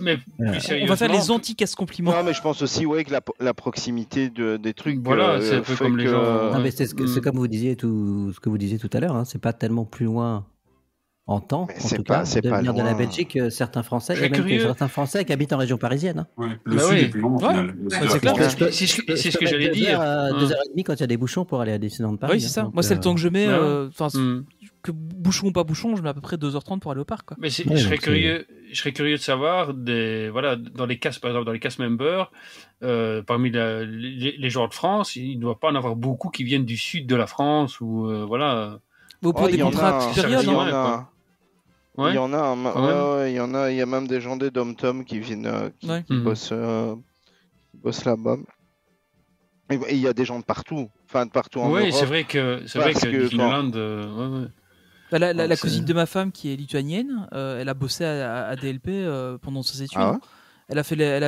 Mais on va faire les anti-casse compliments. Non, mais je pense aussi que la proximité des trucs. Voilà, c'est un peu comme les gens. Non, mais c'est comme vous disiez ce que vous disiez tout à l'heure. Hein, c'est pas tellement plus loin en temps, en tout cas, de venir de la Belgique que certains Français, et même que certains Français qui habitent en région parisienne. Hein. Ouais, le sud est plus long au final. C'est clair. C'est ce que j'allais dire. 2h30 quand il y a des bouchons pour aller à Disneyland Paris. Oui, c'est ça. Moi, c'est le temps que je mets. Que bouchon ou pas bouchon, je mets à peu près 2h30 pour aller au parc. Quoi. Mais je serais curieux de savoir dans les castes, par exemple, dans les cast members, parmi les joueurs de France, il ne doit pas en avoir beaucoup qui viennent du sud de la France ou voilà. Pour des contrats de période, il y en a, il y a même des gens des Dom-Tom qui viennent, qui bossent là-bas. Et il y a des gens de partout, en Europe. Oui, c'est vrai que Disneyland. La cousine de ma femme qui est lituanienne, elle a bossé à DLP pendant ses études. Ah ouais, elle a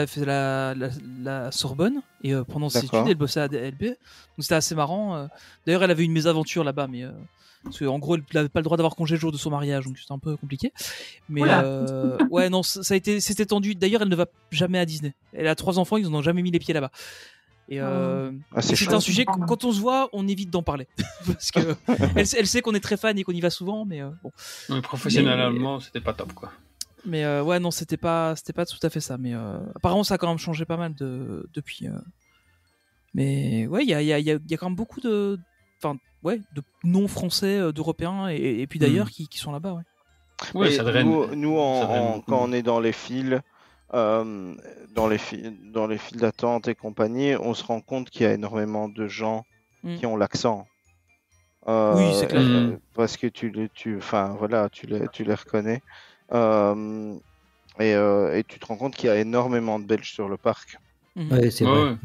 fait la Sorbonne et pendant ses études, elle bossait à DLP. Donc c'était assez marrant. D'ailleurs, elle avait une mésaventure là-bas, mais parce qu'en gros, elle n'avait pas le droit d'avoir congé le jour de son mariage, donc c'était un peu compliqué. Mais ouais, non, c'était tendu. D'ailleurs, elle ne va jamais à Disney. Elle a 3 enfants, ils n'ont jamais mis les pieds là-bas. Et c'est un sujet quand on se voit, on évite d'en parler parce que elle sait qu'on est très fan et qu'on y va souvent, mais bon. Mais professionnellement, c'était pas top quoi. Mais ouais, non, c'était pas tout à fait ça. Mais apparemment, ça a quand même changé pas mal depuis. Mais ouais, il y a quand même beaucoup de non français, d'Européens et puis d'ailleurs qui sont là-bas. Ouais, ça draine. Nous, quand on est dans les files. Dans les files d'attente et compagnie, on se rend compte qu'il y a énormément de gens qui ont l'accent. Oui, c'est clair. Parce que tu les reconnais. Et tu te rends compte qu'il y a énormément de Belges sur le parc. Oui, c'est vrai.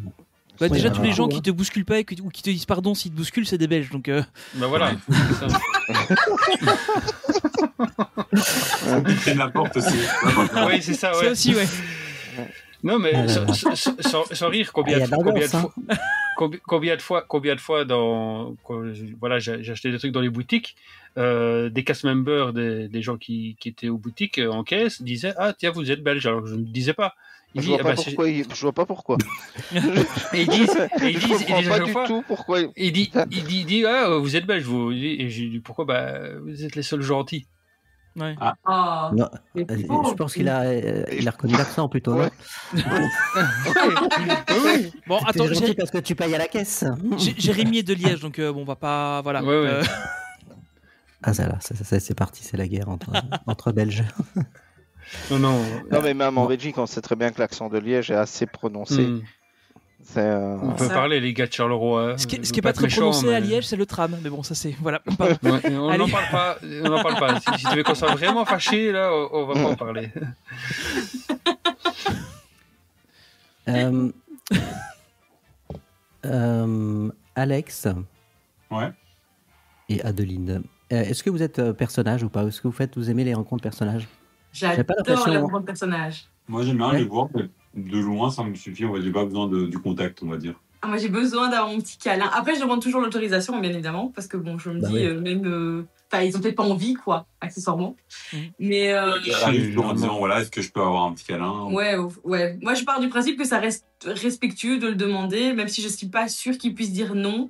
Bah, déjà, Oui, tous les gens hein. qui te bousculent pas ou qui te disent pardon s'ils te bousculent, c'est des Belges. Donc, Bah voilà. C'est n'importe aussi. Oui, c'est ça, ça ouais. aussi, ouais. Non, mais sans rire, combien de fois voilà, j'ai acheté des trucs dans les boutiques, des cast members, des gens qui étaient aux boutiques en caisse disaient ah tiens vous êtes belge, alors que je ne disais pas. Je vois pas pourquoi. Et ils disent pas du tout pourquoi. Il dit ah vous êtes belge vous, et j'ai dit pourquoi, bah vous êtes les seuls gentils. Ouais. Ah. Non, je pense qu'il a reconnu l'accent plutôt. Ouais. Non Bon, T'es attends, gentil parce que tu payes à la caisse. Jérémy est de Liège, donc bon, on va pas. Voilà. Ouais. Ah, ça là, c'est parti, c'est la guerre entre Belges. Non, mais même en Belgique, on sait très bien que l'accent de Liège est assez prononcé. On peut parler, les gars de Charleroi. Ce qui est pas très prononcé à Liège, c'est le tram. Mais bon, ça c'est. Voilà. Ouais, on n'en parle pas. Si tu veux qu'on soit vraiment fâché, là, on va pas en parler. Alex. Ouais. Et Adeline. Est-ce que vous êtes personnage ou pas? Est-ce que vous aimez les rencontres personnages? J'adore les rencontres personnages. Moi, j'aime bien les voir, mais de loin, ça me suffit. J'ai pas besoin du contact, on va dire. Ah, moi, j'ai besoin d'avoir mon petit câlin. Après, je demande toujours l'autorisation, bien évidemment, parce que bon, je me dis, même. Enfin, ils ont peut-être pas envie, quoi, accessoirement. Mais. J'arrive toujours en disant, voilà, est-ce que je peux avoir un petit câlin? Ouais. Moi, je pars du principe que ça reste respectueux de le demander, même si je suis pas sûre qu'ils puissent dire non.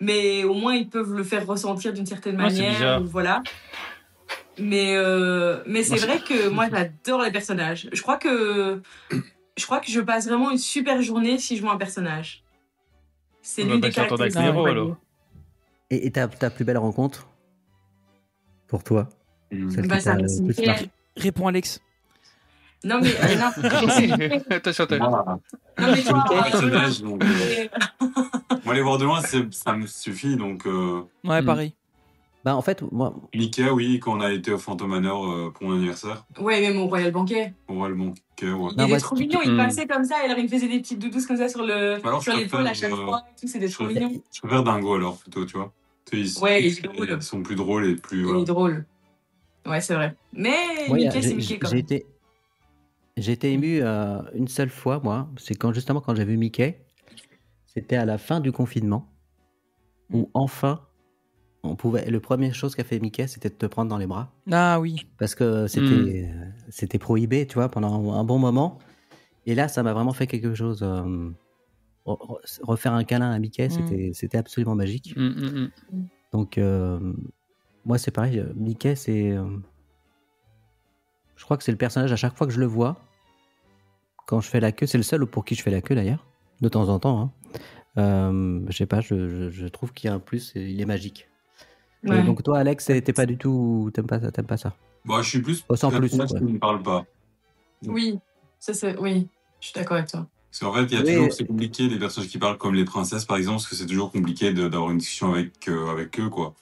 Mais au moins, ils peuvent le faire ressentir d'une certaine manière. Voilà. Mais c'est vrai que moi, j'adore les personnages. Je crois que je passe vraiment une super journée si je vois un personnage. C'est l'une des caractéristiques. Et ta plus belle rencontre pour toi? Réponds, Alex. Non, mais... Attention, Non, mais toi... Moi, les voir de loin, ça me suffit, donc... Ouais, pareil. Bah, en fait, moi... Mickey, oui, quand on a été au Phantom Manor pour mon anniversaire. Ouais, même au Royal Banquet. Au Royal Banquet, ouais. Il est trop mignon, il passait comme ça, et alors il me faisait des petites doudous comme ça sur l'épaule à chaque fois, et tout, c'était trop mignon. Je préfère Dingo, alors, plutôt, tu vois. Ouais, il est drôle. Ils sont plus drôles et plus... Il est drôle. Ouais, c'est vrai. Mais Mickey, c'est Mickey, quand même. J'ai été ému une seule fois, moi. C'est quand j'ai vu Mickey. C'était à la fin du confinement, où enfin... La première chose qu'a fait Mickey, c'était de te prendre dans les bras. Ah oui. Parce que c'était prohibé, tu vois, pendant un bon moment. Et là, ça m'a vraiment fait quelque chose. Refaire un câlin à Mickey, c'était absolument magique. Donc, moi, c'est pareil. Mickey, c'est... je crois que c'est le personnage, à chaque fois que je le vois, quand je fais la queue, c'est le seul pour qui je fais la queue, d'ailleurs, de temps en temps. Je sais pas, je trouve qu'il y a un plus, il est magique. Ouais. Donc toi, Alex, t'es pas du tout, t'aimes pas ça. Bah, je suis plus. Sans plus. Qui ne parle pas. Oui, oui, je suis d'accord avec toi. Parce qu'en fait, il y a toujours, c'est compliqué, les personnages qui parlent comme les princesses, par exemple, parce que c'est toujours compliqué d'avoir une discussion avec eux, quoi.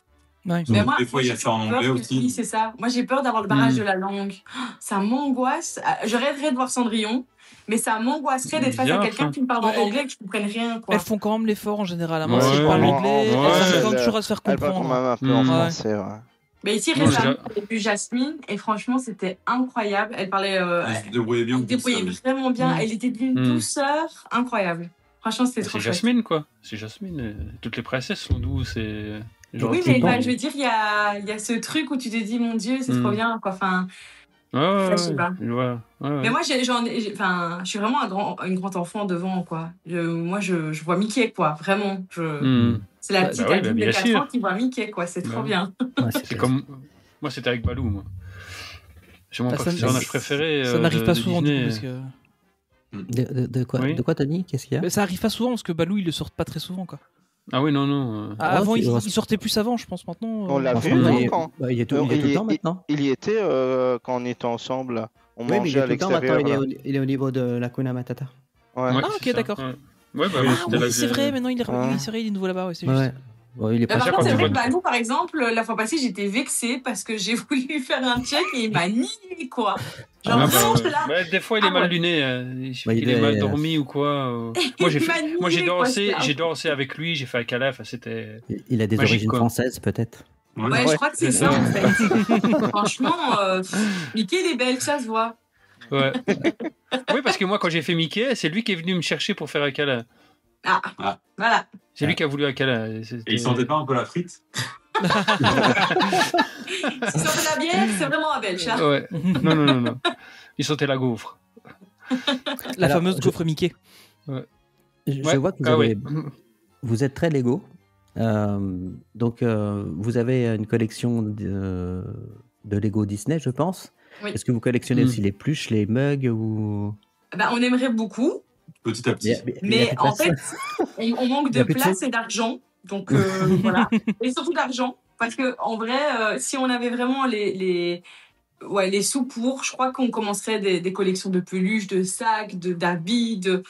Ouais. Mais moi, des fois, il y a ça en anglais aussi. Oui, c'est ça. Moi, j'ai peur d'avoir le barrage de la langue. Ça m'angoisse. Je rêverais de voir Cendrillon. Mais ça m'angoisserait d'être face à quelqu'un qui me parle en anglais et que je ne comprenne rien. Quoi. Elles font quand même l'effort en général. Moi, si je parle anglais, elles arrivent quand même toujours à se faire comprendre. Elle parle quand même un peu en français. Mais ici, récemment, j'ai vu Jasmine et franchement, c'était incroyable. Elle parlait. Elle se débrouillait bien. Elle se débrouillait vraiment bien. Elle était d'une douceur incroyable. Franchement, c'était trop chouette. C'est Jasmine, quoi. C'est Jasmine. Toutes les princesses sont douces. Oui, mais je veux dire, il y a ce truc où tu te dis, mon Dieu, c'est trop bien. Quoi. Enfin. Je sais pas. Mais moi, je suis vraiment une grande enfant devant, quoi. Moi, je vois Mickey, quoi. Vraiment. C'est la petite adulte de 4 ans qui voit Mickey, quoi. C'est trop bien. C'est comme... Moi, c'était avec Balou, moi. C'est mon personnage préféré. Ça n'arrive pas souvent, du coup, parce que... De quoi, Tony? Qu'est-ce qu'il y a? Mais ça arrive pas souvent, parce que Balou, il le sort pas très souvent, quoi. Ah oui, non. Avant, il sortait plus avant, je pense, maintenant. On l'a vu, quand il est tout le temps, maintenant. Il y était quand on était ensemble. On mangeait à l'extérieur. Il est au niveau de la Hakuna Matata. Ouais. Ah, ok, d'accord. Ouais, c'est vrai, maintenant il est revenu, il est nouveau là-bas, c'est juste. Bon, il est pas Par sûr contre, c'est quand vrai même. que nous, par exemple, la fois passée, j'étais vexée parce que j'ai voulu faire un check et il m'a nié, quoi. Genre, vraiment, je là. Des fois, il est mal luné. Il est mal dormi ou quoi. Moi, j'ai dansé avec lui, j'ai fait un câlin. C'était. Il a des magique, origines quoi. françaises, peut-être. Ouais, je crois que c'est ça, en fait. Franchement, Mickey, il est belle, ça se voit. Ouais. Oui, parce que moi, quand j'ai fait Mickey, c'est lui qui est venu me chercher pour faire un câlin. Voilà. C'est lui qui a voulu un câlin. Et il sentait pas un peu la frite? Si ça fait la bière, c'est vraiment un belge. Hein. Ouais. Non. Il sentait la gaufre. La fameuse gaufre Mickey. Ouais. Je vois que vous êtes très Lego. Donc, vous avez une collection de Lego Disney, je pense. Oui. Est-ce que vous collectionnez aussi les pluches, les mugs ou... On aimerait beaucoup. Petit à petit. Mais en fait, on manque de place et d'argent. Donc, voilà. Et surtout d'argent. Parce qu'en vrai, si on avait vraiment les sous pour, je crois qu'on commencerait des collections de peluches, de sacs, d'habits, de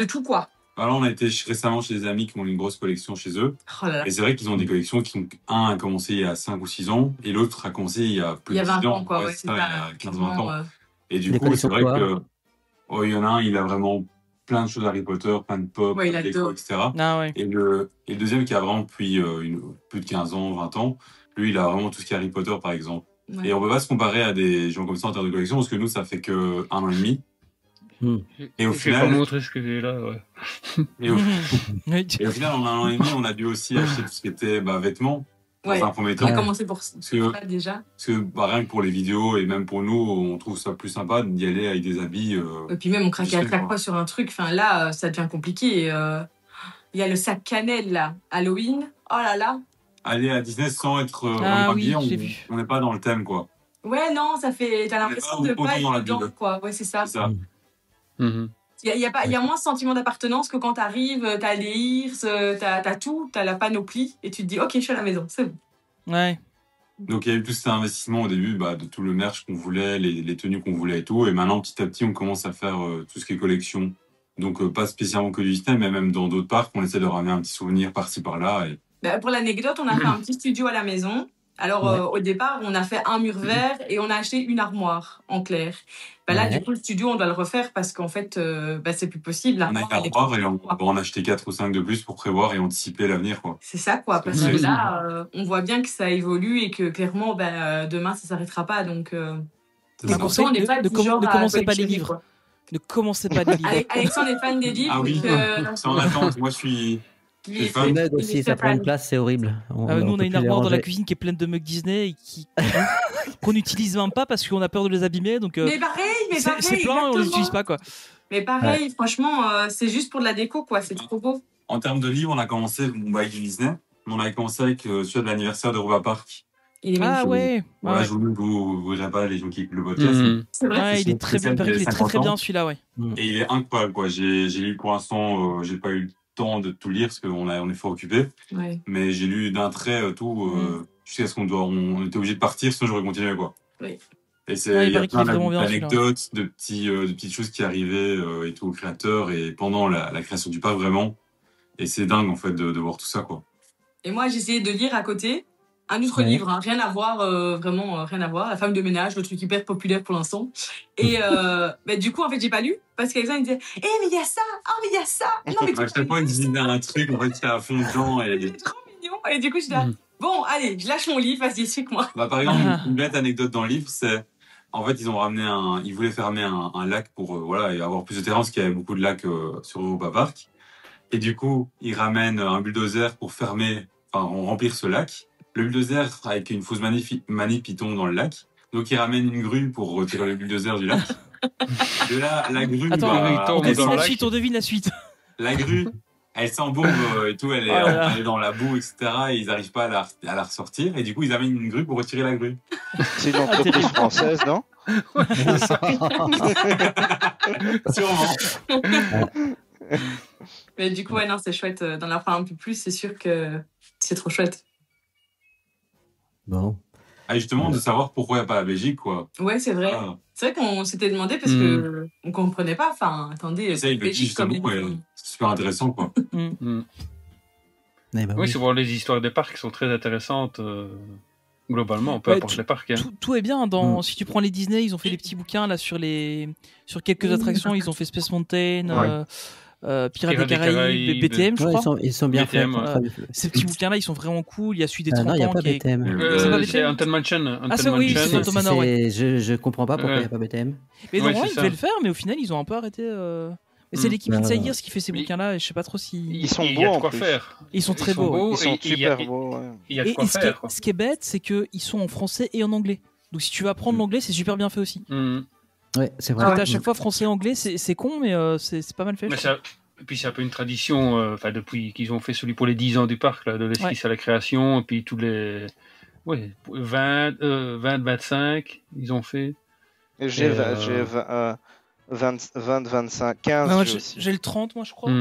tout, quoi. Alors, on a été récemment chez des amis qui ont une grosse collection chez eux. Oh là là. Et c'est vrai qu'ils ont des collections qui ont... Un a commencé il y a 5 ou 6 ans et l'autre a commencé il y a plus de 10 ans. Il y a 20 ans, quoi. Il y a 15-20 ans. Et du les coup, c'est vrai quoi, que... il y en a un, il a vraiment plein de choses Harry Potter, plein de pop, plein de Lego, etc. Ah, ouais. Et le deuxième qui a vraiment depuis plus de 15 ans, 20 ans, lui, il a vraiment tout ce qui est Harry Potter, par exemple. Ouais. Et on peut pas se comparer à des gens comme ça en termes de collection parce que nous, ça fait que 1 an et demi. Et au final, je vais pas montrer ce que j'ai là. Ouais. Et au final, en 1 an et demi, on a dû aussi acheter tout ce qui était vêtements. Dans un premier temps. On a commencé pour ça déjà. Parce que rien que pour les vidéos et même pour nous, on trouve ça plus sympa d'y aller avec des habits. Et puis même, on craquait à chaque fois sur un truc. Enfin, là, ça devient compliqué. Il y a le sac cannelle, là, Halloween. Oh là là. Aller à Disney sans être habillé, on n'est pas dans le thème, quoi. Ouais, non, ça fait... T'as l'impression de pas être dedans, quoi. Ouais, c'est ça. C'est ça. Il y a moins ce sentiment d'appartenance que quand t'arrives, t'as les ears, t'as tout, t'as la panoplie, et tu te dis, ok, je suis à la maison, c'est bon. Ouais. Donc il y a eu tout cet investissement au début, de tout le merch qu'on voulait, les tenues qu'on voulait et tout, et maintenant petit à petit on commence à faire tout ce qui est collection. Donc pas spécialement que du Disney, mais même dans d'autres parcs, on essaie de ramener un petit souvenir par-ci par-là. Et... Pour l'anecdote, on a fait un petit studio à la maison. Alors, au départ, on a fait un mur vert et on a acheté une armoire en clair. Là, du coup, le studio, on doit le refaire parce qu'en fait, c'est plus possible. On a une armoire et on va en acheter 4 ou 5 de plus pour prévoir et anticiper l'avenir, quoi. C'est ça, quoi. Parce que là, on voit bien que ça évolue et que clairement, demain, ça s'arrêtera pas. Donc, ne commencez pas les livres. Ne commencez pas les livres. Alexandre est fan des livres. Ah oui, c'est en attente. Moi, je suis... Les mugs aussi, ça prend une place, c'est horrible. Nous, on a une armoire dans la cuisine qui est pleine de mugs Disney et qu'on n'utilise même pas parce qu'on a peur de les abîmer. Donc, mais pareil, c'est plein et on les utilise pas, quoi. Mais pareil, franchement, c'est juste pour de la déco, quoi. C'est trop beau. En termes de livres, on a commencé avec du Disney. On avait commencé avec celui de l'anniversaire de Europa Park. Il est magnifique. Ah ouais. Voilà, je vous verrez pas les gens qui écoutent le podcast. C'est vrai. Il est très bien, très bien celui-là, ouais. Et il est incroyable, quoi. J'ai lu pour l'instant, j'ai pas eu temps de tout lire parce qu'on est fort occupé. Ouais. Mais j'ai lu d'un trait tout jusqu'à ce on était obligé de partir, sinon j'aurais continué, quoi. Oui. Et il y a plein d'anecdotes, de petites choses qui arrivaient et tout au créateur et pendant la création du parc, vraiment. Et c'est dingue, en fait, de voir tout ça, quoi. Et moi, j'ai essayé de lire à côté un autre livre, rien à voir, vraiment rien à voir. La femme de ménage, le truc hyper populaire pour l'instant. Et du coup, en fait, j'ai pas lu parce qu'Alexandre disait « mais il y a ça, mais il y a ça !» Non, mais à chaque fois, il disait un truc, en fait, qui est à fond dedans. C'est trop mignon. Et du coup, je dis bon, allez, je lâche mon livre, vas-y, explique-moi. Par exemple, une bête anecdote dans le livre, c'est... En fait, ils voulaient fermer un lac pour et avoir plus de terrain parce qu'il y avait beaucoup de lacs sur Europa Park. Et du coup, ils ramènent un bulldozer pour remplir ce lac. Le bulldozer, avec une fausse manip, il tombe dans le lac. Donc, il ramène une grue pour retirer le bulldozer du lac. De là, la grue... Attends, on devine la suite. La grue, elle s'embourbe et tout, elle est dans la boue, etc. Et ils n'arrivent pas à la ressortir. Et du coup, ils amènent une grue pour retirer la grue. C'est une entreprise française, non? Sûrement. Mais du coup, c'est chouette. D'en apprendre un peu plus, c'est sûr que c'est trop chouette. Bon. Justement, de savoir pourquoi il n'y a pas la Belgique, quoi. Ouais, c'est vrai. C'est vrai qu'on s'était demandé parce que on comprenait pas. Enfin, attendez, ça, Belgique, justement, c'est super intéressant, quoi. Eh ben Oui, souvent les histoires des parcs sont très intéressantes. Globalement, peu importe les parcs. Hein. Tout est bien. Si tu prends les Disney, ils ont fait des petits bouquins là sur quelques attractions. Ils ont fait Space Mountain, Pirates des Caraïbes, BTM, je crois. Ils sont bien faits. Ces petits bouquins-là, ils sont vraiment cool. Il y a celui des 30 ans. Non, il n'y a pas BTM. C'est Haunted Mansion. Ah, ça oui, c'est Phantom Manor. Je comprends pas pourquoi il n'y a pas BTM. Mais normalement, ils devaient le faire, mais au final, ils ont un peu arrêté. Mais c'est l'équipe Inside Gears qui fait ces bouquins-là, et je sais pas trop si. Ils sont beaux en plus. Ils sont très beaux. Ils sont super beaux. Il y a de quoi faire. Ce qui est bête, c'est qu'ils sont en français et en anglais. Donc si tu veux apprendre l'anglais, c'est super bien fait aussi. Ouais, c'est vrai. À chaque fois français et anglais, c'est con, mais c'est pas mal fait. Et puis c'est un peu une tradition, depuis qu'ils ont fait celui pour les 10 ans du parc, là, de l'esquisse à la création, et puis tous les 20, 25, ils ont fait. Et j'ai 20, 25, 15. Non, j'ai le 30, moi, je crois.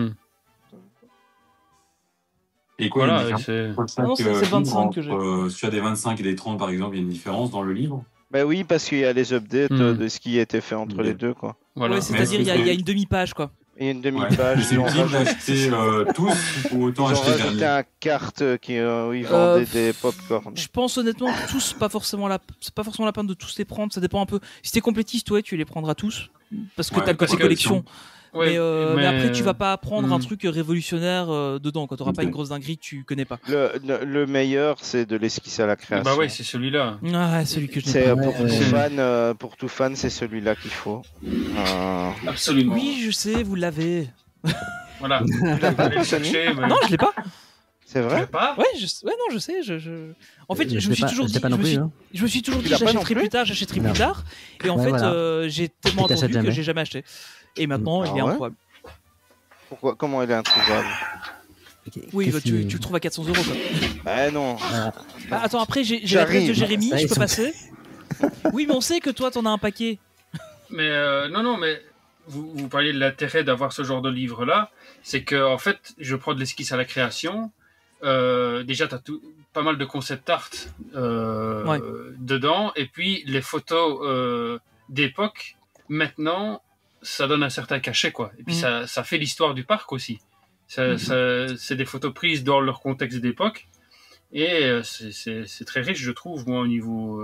Et quoi, voilà, non, c'est 25 que j'ai. Si tu as des 25 et des 30, par exemple, il y a une différence dans le livre? Ben oui, parce qu'il y a les updates de ce qui a été fait entre les deux, quoi. Voilà. Ouais, c'est-à-dire il y a une demi-page, quoi. Il y a une demi-page. C'est utile d'acheter tous ou autant acheter le dernier. C'était une carte où ils vendaient des pop-corn. Je pense honnêtement que tous, c'est pas forcément la peine de tous les prendre. Ça dépend un peu. Si t'es complétiste, ouais, tu les prendras tous parce que t'as le côté collection. Ouais, mais après, tu vas pas prendre un truc révolutionnaire dedans quand t'auras pas une grosse dinguerie que tu connais pas. Le meilleur, c'est de l'esquisse à la création. Bah ouais, c'est celui-là. Ah, celui que je n'ai pas. Pour tout fan, c'est celui-là qu'il faut. Absolument. Oui, je sais, vous l'avez. Voilà. Non, je l'ai pas. C'est vrai? Tu l'as pas? Ouais, non, je sais. En fait, je me suis toujours dit, j'achèterai plus tard. Et en fait, j'ai tellement attendu que j'ai jamais acheté. Et maintenant, il est introuvable. Pourquoi? Comment il est introuvable? Oui, bah, tu le trouves à 400 €. Quoi. Bah non. Bah, attends, après, j'ai l'adresse de Jérémy, je peux passer. Oui, mais on sait que toi, t'en as un paquet. Mais non, mais vous parliez de l'intérêt d'avoir ce genre de livre-là. C'est que, en fait, je prends de l'esquisse à la création. Déjà, t'as pas mal de concept art dedans. Et puis, les photos d'époque, maintenant, ça donne un certain cachet, quoi. Et puis, ça fait l'histoire du parc aussi. C'est des photos prises dans leur contexte d'époque. Et c'est très riche, je trouve, moi, au niveau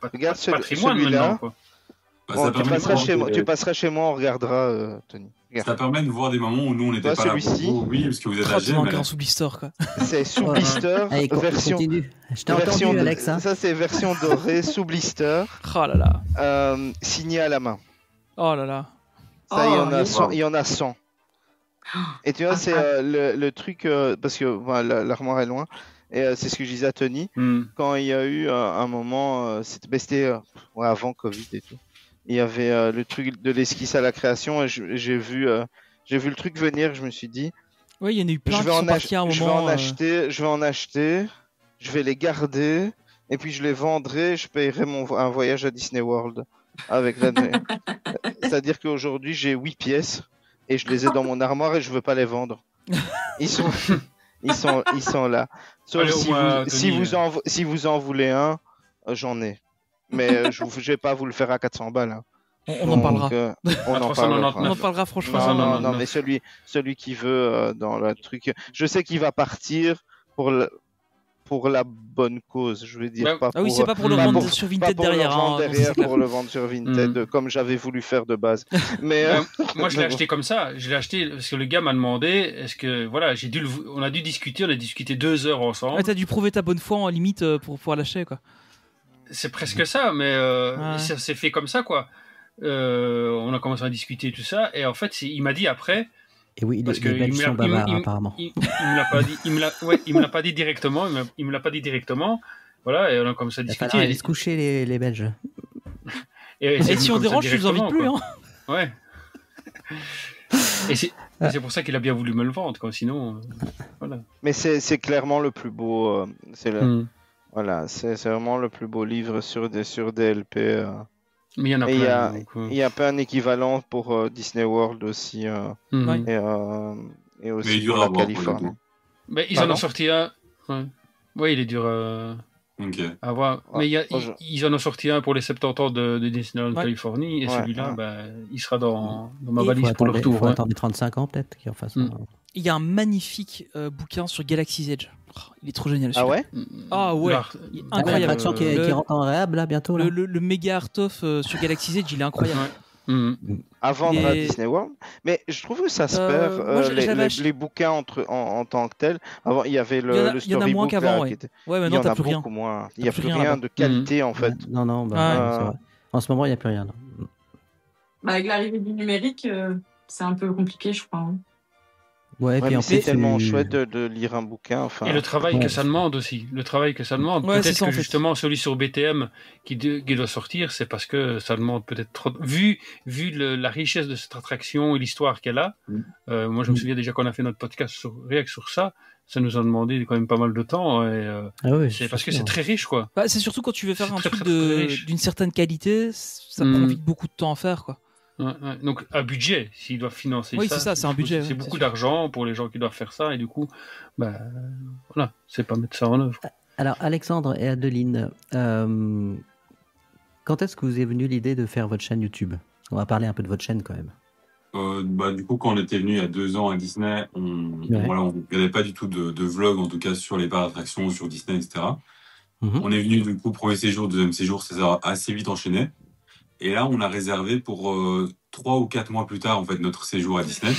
patrimoine maintenant, quoi. Bon, tu passeras chez moi, on regardera, Tony. Ça permet de voir des moments où nous on n'était pas là pour vous. Oui, parce que vous êtes âgés. Mais... sous blister, quoi. C'est sous blister, version. Je t'ai entendu, Alex. Hein. Ça, c'est version dorée, sous blister. Oh là là. Signé à la main. Oh là là. Ça, il y en a 100. Et tu vois, c'est le truc, parce que l'armoire est loin. Et c'est ce que je disais à Tony. Quand il y a eu un moment, c'était avant Covid et tout. Il y avait le truc de l'esquisse à la création et j'ai vu le truc venir. Je me suis dit, oui, il y en a eu plein qui sont partis à un moment. Je vais en acheter, je vais les garder et puis je les vendrai. Je payerai un voyage à Disney World avec c'est-à-dire qu'aujourd'hui j'ai 8 pièces et je les ai dans mon armoire et je veux pas les vendre. Ils sont là. Sauf si vous en voulez un, j'en ai. Mais je vais pas vous le faire à 400 balles. Hein. On en parlera. On en parlera franchement. Non, mais celui qui veut dans le truc. Je sais qu'il va partir pour la bonne cause, je veux dire. Oui, c'est pas pour le vendre sur Vinted derrière. Pour le vendre sur Vinted, comme j'avais voulu faire de base. Mais moi, je l'ai acheté comme ça. Je l'ai acheté parce que le gars m'a demandé. Est-ce que on a dû discuter 2 heures ensemble. T'as dû prouver ta bonne foi en limite pour pouvoir l'acheter, quoi. C'est presque ça, mais ça s'est fait comme ça, quoi. On a commencé à discuter tout ça, et en fait, il m'a dit après. Et oui, parce que les Belges sont bavards, apparemment. Il me l'a pas dit. Il me l'a pas dit directement. Il me l'a pas dit directement. Voilà, et on a commencé à discuter. Allez se coucher les Belges. Et si on dérange, je vous invite plus, hein. Ouais. Et c'est pour ça qu'il a bien voulu me le vendre, quoi. Sinon, voilà. Mais c'est clairement le plus beau. Voilà, c'est vraiment le plus beau livre sur DLP. Mais il y en a plein. Il y a pas un équivalent pour Disney World aussi. Et aussi pour la Californie. Mais ils en ont sorti un. Ouais, il est dur. Ok. Mais ils en ont sorti un pour les 70 ans de Disneyland Californie, et celui-là, il sera dans ma valise pour le retour. Il faut attendre 35 ans peut-être qu'il en fasse un. Il y a un magnifique bouquin sur Galaxy's Edge. Il est trop génial. Ah ouais? Ah ouais. Incroyable. L'attraction qui rentre en réhab là bientôt. Là. Le méga art-off sur Galaxy's Edge, il est incroyable. À vendre à Disney World, mais je trouve que ça se perd les bouquins en tant que tels. Avant, il y avait le storybook. Il y en a moins qu'avant, qui était... ouais, maintenant t'as plus rien. Moins. Il n'y a plus rien de qualité en fait. Non, c'est vrai. En ce moment, il n'y a plus rien. Là. Avec l'arrivée du numérique, c'est un peu compliqué, je crois. Ouais, puis c'est tellement chouette de lire un bouquin. Enfin... Et le travail que ça demande aussi. Peut-être que justement celui sur BTM qui doit sortir, c'est parce que ça demande peut-être trop. Vu la richesse de cette attraction et l'histoire qu'elle a, moi je me souviens déjà qu'on a fait notre podcast sur ça. Ça nous a demandé quand même pas mal de temps. Et, c'est parce que c'est très riche, quoi. C'est surtout quand tu veux faire un truc d'une certaine qualité, ça prend vite beaucoup de temps à faire, quoi. Ouais. Donc un budget, s'ils doivent financer c'est ça, c'est un budget. C'est beaucoup d'argent pour les gens qui doivent faire ça, et du coup, voilà, c'est pas mettre ça en œuvre. Alors Alexandre et Adeline, quand est-ce que vous est venue l'idée de faire votre chaîne YouTube? On va parler un peu de votre chaîne quand même. Du coup, quand on était venu il y a 2 ans à Disney, on regardait pas du tout de vlog, en tout cas sur les parcs d'attractions, sur Disney, etc. On est venu du coup premier séjour, deuxième séjour, ça s'est assez vite enchaîné. Et là, on a réservé pour 3 ou 4 mois plus tard, en fait, notre séjour à Disney.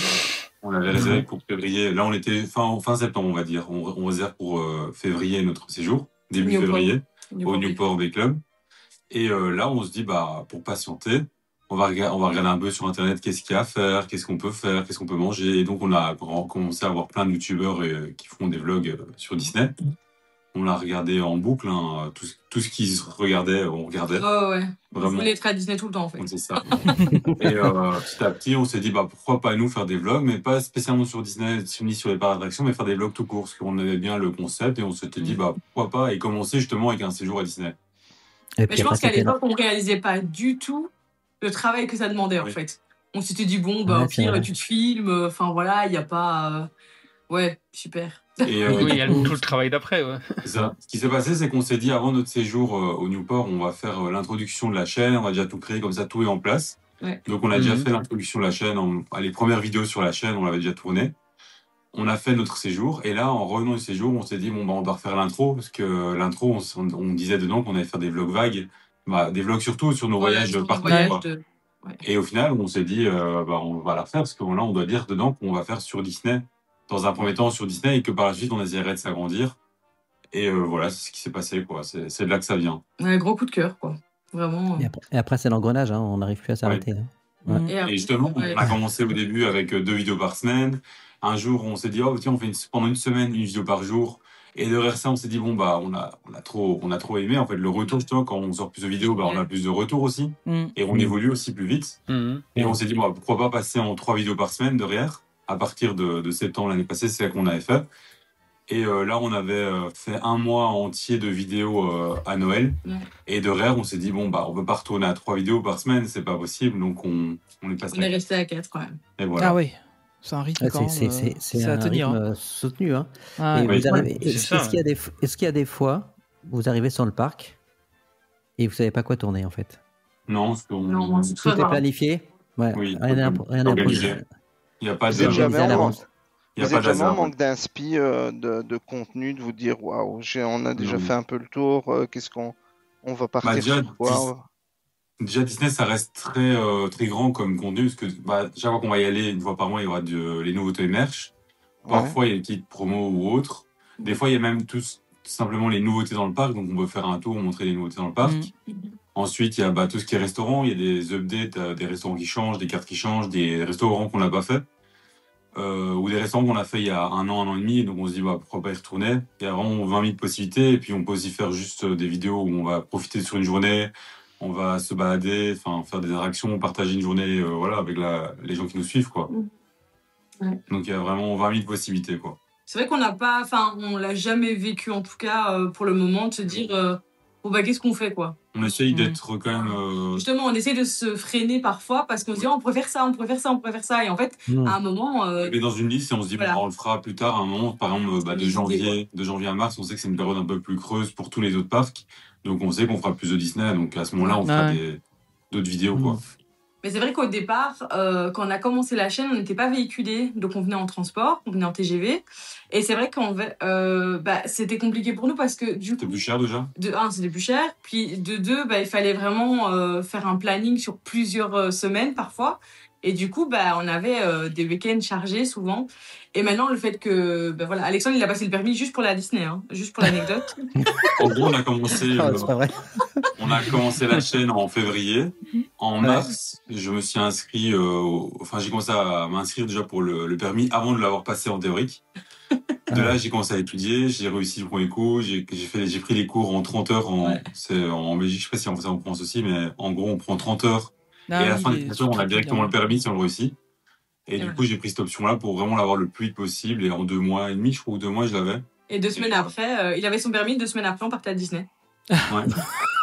On l'avait réservé pour février. Là, on était fin septembre, on va dire. On réserve pour février notre séjour, début février, au Newport Bay Club. Et là, on se dit, pour patienter, on va regarder un peu sur Internet qu'est-ce qu'il y a à faire, qu'est-ce qu'on peut faire, qu'est-ce qu'on peut manger. Et donc, on a commencé à avoir plein de youtubeurs qui font des vlogs sur Disney. On l'a regardé en boucle, tout ce qui se regardait, on regardait. Oh ouais, vraiment. Vous voulez être à Disney tout le temps en fait. C'est ça. Et petit à petit, on s'est dit pourquoi pas nous faire des vlogs, mais pas spécialement sur Disney, ni sur les parcs d'attractions, mais faire des vlogs tout court, parce qu'on avait bien le concept et on s'était dit pourquoi pas, et commencer justement avec un séjour à Disney. Mais je pense qu'à l'époque, on réalisait pas du tout le travail que ça demandait en fait. On s'était dit au pire, tu te filmes, enfin voilà, il n'y a pas... Ouais, super. Et il y a tout le travail d'après. Ouais. Ça. Ce qui s'est passé, c'est qu'on s'est dit avant notre séjour au Newport, on va faire l'introduction de la chaîne, on va déjà tout créer, comme ça tout est en place. Ouais. Donc on a déjà fait l'introduction de la chaîne, les premières vidéos sur la chaîne, on l'avait déjà tourné. On a fait notre séjour, et là, en revenant du séjour, on s'est dit on doit refaire l'intro, parce que l'intro, on disait dedans qu'on allait faire des vlogs vagues, des vlogs surtout sur nos voyages partout. Et au final, on s'est dit on va la refaire, parce que là, on doit dire dedans qu'on va faire sur Disney. Dans un premier temps sur Disney, et que par la suite on essaierait de s'agrandir. Et voilà, c'est ce qui s'est passé, quoi. C'est de là que ça vient. Un gros coup de cœur, quoi. Vraiment. Et après c'est l'engrenage, on n'arrive plus à s'arrêter. Ouais. Et justement, on a commencé au début avec 2 vidéos par semaine. Un jour, on s'est dit, tiens, on fait pendant une semaine, 1 vidéo par jour. Et derrière ça, on s'est dit, on a trop aimé. En fait, le retour, justement, quand on sort plus de vidéos, on a plus de retours aussi. Et on évolue aussi plus vite. Et on s'est dit, pourquoi pas passer en 3 vidéos par semaine derrière. À partir de septembre l'année passée, c'est là qu'on avait fait. Et là, on avait fait 1 mois entier de vidéos à Noël. Et derrière, on s'est dit, on peut pas retourner à 3 vidéos par semaine, c'est pas possible. Donc, on est passé. On est resté à 4 quand même. Et voilà. Ah oui, c'est un rythme quand même. C'est un rythme soutenu. Hein. Est-ce qu'il y a des fois, vous arrivez sur le parc et vous savez pas quoi tourner, en fait? Non, tout est planifié. Ouais, oui, rien organisé. Il n'y a pas de... Vous êtes jamais en manque d'inspi de contenu, de vous dire waouh, on a déjà fait un peu le tour, qu'est-ce qu'on va partir sur quoi? Déjà, Disney, ça reste très, très grand comme contenu, parce que chaque fois qu'on va y aller, 1 fois par mois, il y aura les nouveautés merch. Parfois, il y a des petites promos ou autres. Des fois, il y a même tout simplement les nouveautés dans le parc, donc on peut faire un tour, montrer les nouveautés dans le parc. Ensuite, il y a tout ce qui est restaurant, il y a des updates, des restaurants qui changent, des cartes qui changent, des restaurants qu'on n'a pas fait, ou des restaurants qu'on a fait il y a 1 an, 1 an et demi, donc on se dit pourquoi pas y retourner. Il y a vraiment 20 000 possibilités, et puis on peut aussi faire juste des vidéos où on va profiter sur une journée, on va se balader, faire des interactions, partager une journée avec les gens qui nous suivent, quoi. Ouais. Donc il y a vraiment 20 000 possibilités, quoi. C'est vrai qu'on n'a pas, on l'a jamais vécu en tout cas pour le moment, de se dire bon bah qu'est-ce qu'on fait quoi? On essaye d'être quand même. Justement, on essaie de se freiner parfois parce qu'on se dit on pourrait faire ça, on pourrait faire ça, on pourrait faire ça. Et en fait, à un moment. Mais dans une liste, et on se dit voilà. bon, on le fera plus tard. À un moment, par exemple, de janvier à mars, on sait que c'est une période un peu plus creuse pour tous les autres parcs. Donc on sait qu'on fera plus de Disney. Donc à ce moment-là, on fera d'autres vidéos quoi. Mais c'est vrai qu'au départ, quand on a commencé la chaîne, on n'était pas véhiculé, donc on venait en transport, on venait en TGV, et c'est vrai qu'on c'était compliqué pour nous parce que du coup, c'était plus cher déjà. De un, c'était plus cher, puis de deux, il fallait vraiment faire un planning sur plusieurs semaines parfois, et du coup, on avait des week-ends chargés souvent. Et maintenant, le fait que, voilà, Alexandre, il a passé le permis juste pour la Disney, hein, juste pour l'anecdote. En gros, on a commencé. C'est pas vrai. On a commencé la chaîne en février. En mars, je me suis inscrit. J'ai commencé à m'inscrire déjà pour le permis avant de l'avoir passé en théorique. De là, j'ai commencé à étudier. J'ai réussi le premier coup. J'ai pris les cours en 30 heures. C'est en Belgique, je sais pas si on fait ça en France aussi, mais en gros, on prend 30 heures. Et à la fin de 30 heures, on a directement le permis si on le réussit. Et du coup, j'ai pris cette option-là pour vraiment l'avoir le plus vite possible. Et en 2 mois et demi, je crois, ou 2 mois, je l'avais. Et 2 semaines après, il avait son permis. 2 semaines après, on partait à Disney. Ouais.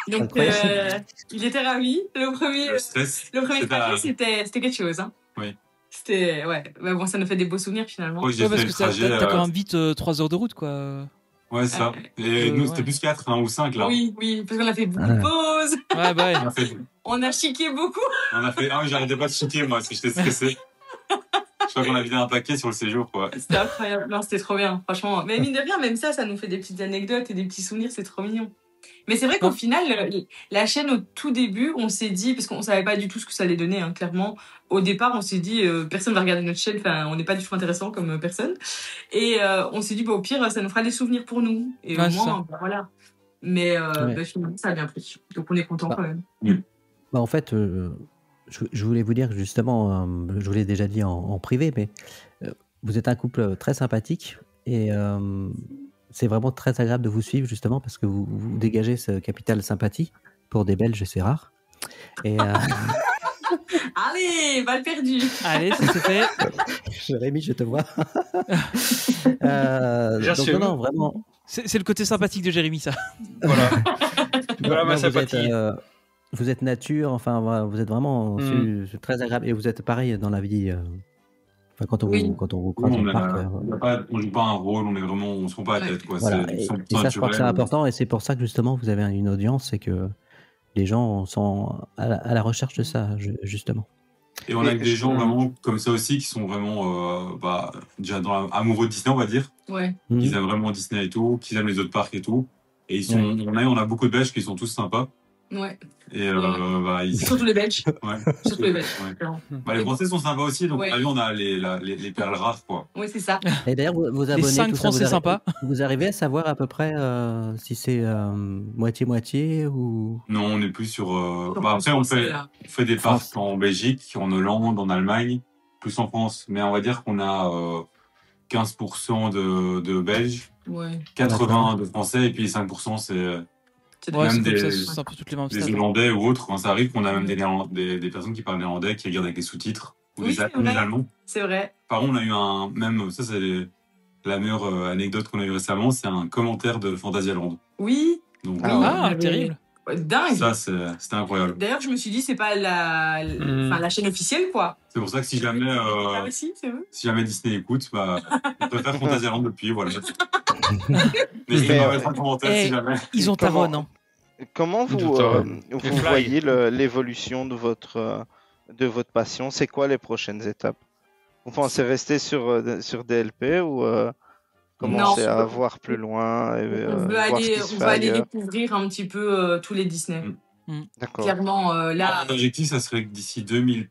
Donc, il était ravi. Le premier trajet, c'était quelque chose. Hein. Oui. C'était, bon, ça nous fait des beaux souvenirs finalement. Ouais, parce que t'as quand même vite 3 heures de route, quoi. Ouais, ça. Et nous, c'était plus 4 ou 5, là. Oui, parce qu'on a fait beaucoup de pauses. Ouais. On a chiqué beaucoup. On a fait, j'arrêtais pas de chiquer, moi, parce que j'étais stressé. Je crois qu'on a vidé un paquet sur le séjour, quoi. C'était incroyable. Non, c'était trop bien, franchement. Mais mine de rien, même ça nous fait des petites anecdotes et des petits souvenirs, c'est trop mignon. Mais c'est vrai qu'au final, la chaîne, au tout début, on s'est dit, parce qu'on savait pas du tout ce que ça allait donner, hein, clairement. Au départ, on s'est dit, personne va regarder notre chaîne, enfin, on n'est pas du tout intéressant comme personne. Et on s'est dit, au pire, ça nous fera des souvenirs pour nous. Et au moins, voilà. Mais finalement, ça a bien pris. Donc on est content quand même. En fait, je voulais vous dire justement, je vous l'ai déjà dit en privé, mais vous êtes un couple très sympathique et c'est vraiment très agréable de vous suivre justement parce que vous dégagez ce capital sympathie. Pour des Belges, c'est rare. Et allez, balle perdue. Allez, ça c'est fait. Jérémy, je te vois. Donc non, vraiment. C'est le côté sympathique de Jérémy, ça. Voilà ma sympathie. Vous êtes nature, enfin, vous êtes vraiment très agréable et vous êtes pareil dans la vie. Quand on vous croise au parc. On joue pas un rôle, on se prend pas la tête, quoi. Voilà. Et ça, je crois que c'est important et c'est pour ça que justement vous avez une audience, c'est que les gens sont à la recherche de ça, justement. Et on a des gens vraiment comme ça aussi qui sont vraiment déjà amoureux de Disney, on va dire. Ouais. Ils aiment vraiment Disney et tout, qui aiment les autres parcs et tout. Et on a beaucoup de Belges qui sont tous sympas. Ouais. Et surtout les Belges. Ouais. Surtout les Belges. Ouais. Les Français sont sympas aussi, donc on a les perles rares, quoi. Oui, c'est ça. Et d'ailleurs, vos abonnés, les 5 Français sympas. Vous arrivez à savoir à peu près si c'est moitié-moitié ou... Non, on est plus sur... après, on fait des parcs en Belgique, en Hollande, en Allemagne, plus en France. Mais on va dire qu'on a 15% de Belges, 80% de Français, et puis 5% c'est... même c'est un peu toutes les mêmes des Hollandais ou autres. Quand ça arrive qu'on a même des personnes qui parlent néerlandais, qui regardent avec les sous-titres, ou des Allemands. C'est vrai. Par contre, on a eu ça c'est la meilleure anecdote qu'on a eu récemment, c'est un commentaire de Fantasyland. Oui. Donc, terrible. Dingue. Ça, c'était incroyable. D'ailleurs, je me suis dit, c'est pas la chaîne officielle, quoi. C'est pour ça que si jamais Disney écoute, on peut faire Fantasyland depuis, voilà. N'hésitez pas à mettre un commentaire si jamais. Ils ont Taron, hein. Comment vous voyez l'évolution de votre passion? C'est quoi les prochaines étapes? Vous pensez rester sur DLP ou commencer à voir plus loin on va aller découvrir un petit peu tous les Disney. D'accord. Clairement, là... Mon objectif, ça serait que d'ici 2000...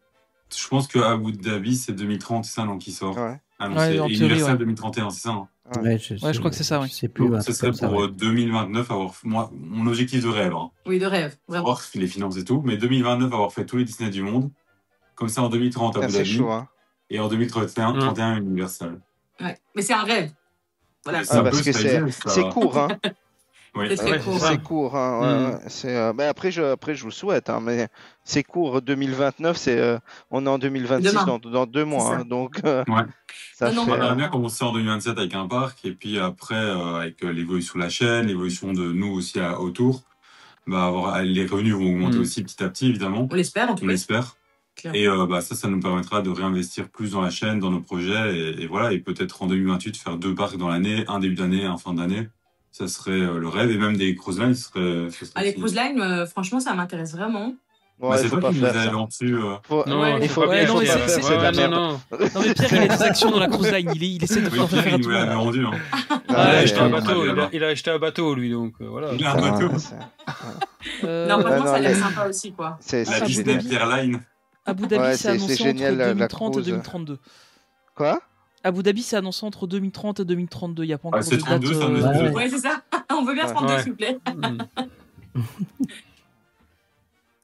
Je pense qu'à Abu Dhabi, c'est 2030, c'est ça, donc qui sort. Ouais. C'est Universal 2031, c'est ça. Hein. Ouais, je crois que c'est ça, oui. C'est plus ce serait pour 2029 avoir... mon objectif de rêve. Hein. Oui, de rêve, vraiment. Voir les finances et tout, mais 2029 avoir fait tous les Disney du monde. Comme ça, en 2030, Abu Dhabi. Chaud, hein. Et en 2031, Universal. Ouais, mais c'est un rêve. Voilà. Parce que c'est court, hein. Oui, c'est court. Hein, après, je vous le souhaite, hein, mais c'est court. 2029, on est en 2026 dans 2 mois. Hein, donc, ça fait... On aimerait bien commencer en 2027 avec un parc, et puis après, avec l'évolution de la chaîne, l'évolution de nous aussi autour. les revenus vont augmenter aussi petit à petit, évidemment. On l'espère, en tout cas. On l'espère. Et ça nous permettra de réinvestir plus dans la chaîne, dans nos projets, et voilà, et peut-être en 2028 faire 2 parcs dans l'année, un début d'année, un fin d'année. Ça serait le rêve, et même des cruise lines, ce serait les cruise lines, franchement, ça m'intéresse vraiment. Ouais, c'est toi qui nous avais lancé. Non, il faut bien. Non, mais Pierre, il a des actions dans la cruise line. Il essaie de faire Pierre, il nous l'avait vendu. Il a acheté un bateau, lui, donc voilà. Il a un bateau. Non, franchement, ça a l'air sympa aussi, quoi. C'est la Disney Pierre Line. Abu Dhabi, c'est annoncé entre 2030 et 2032. Quoi? Abu Dhabi, c'est annoncé entre 2030 et 2032. Il n'y a pas encore de date. C'est 32, ça me Ouais, c'est ça. On veut bien 32, s'il vous plaît.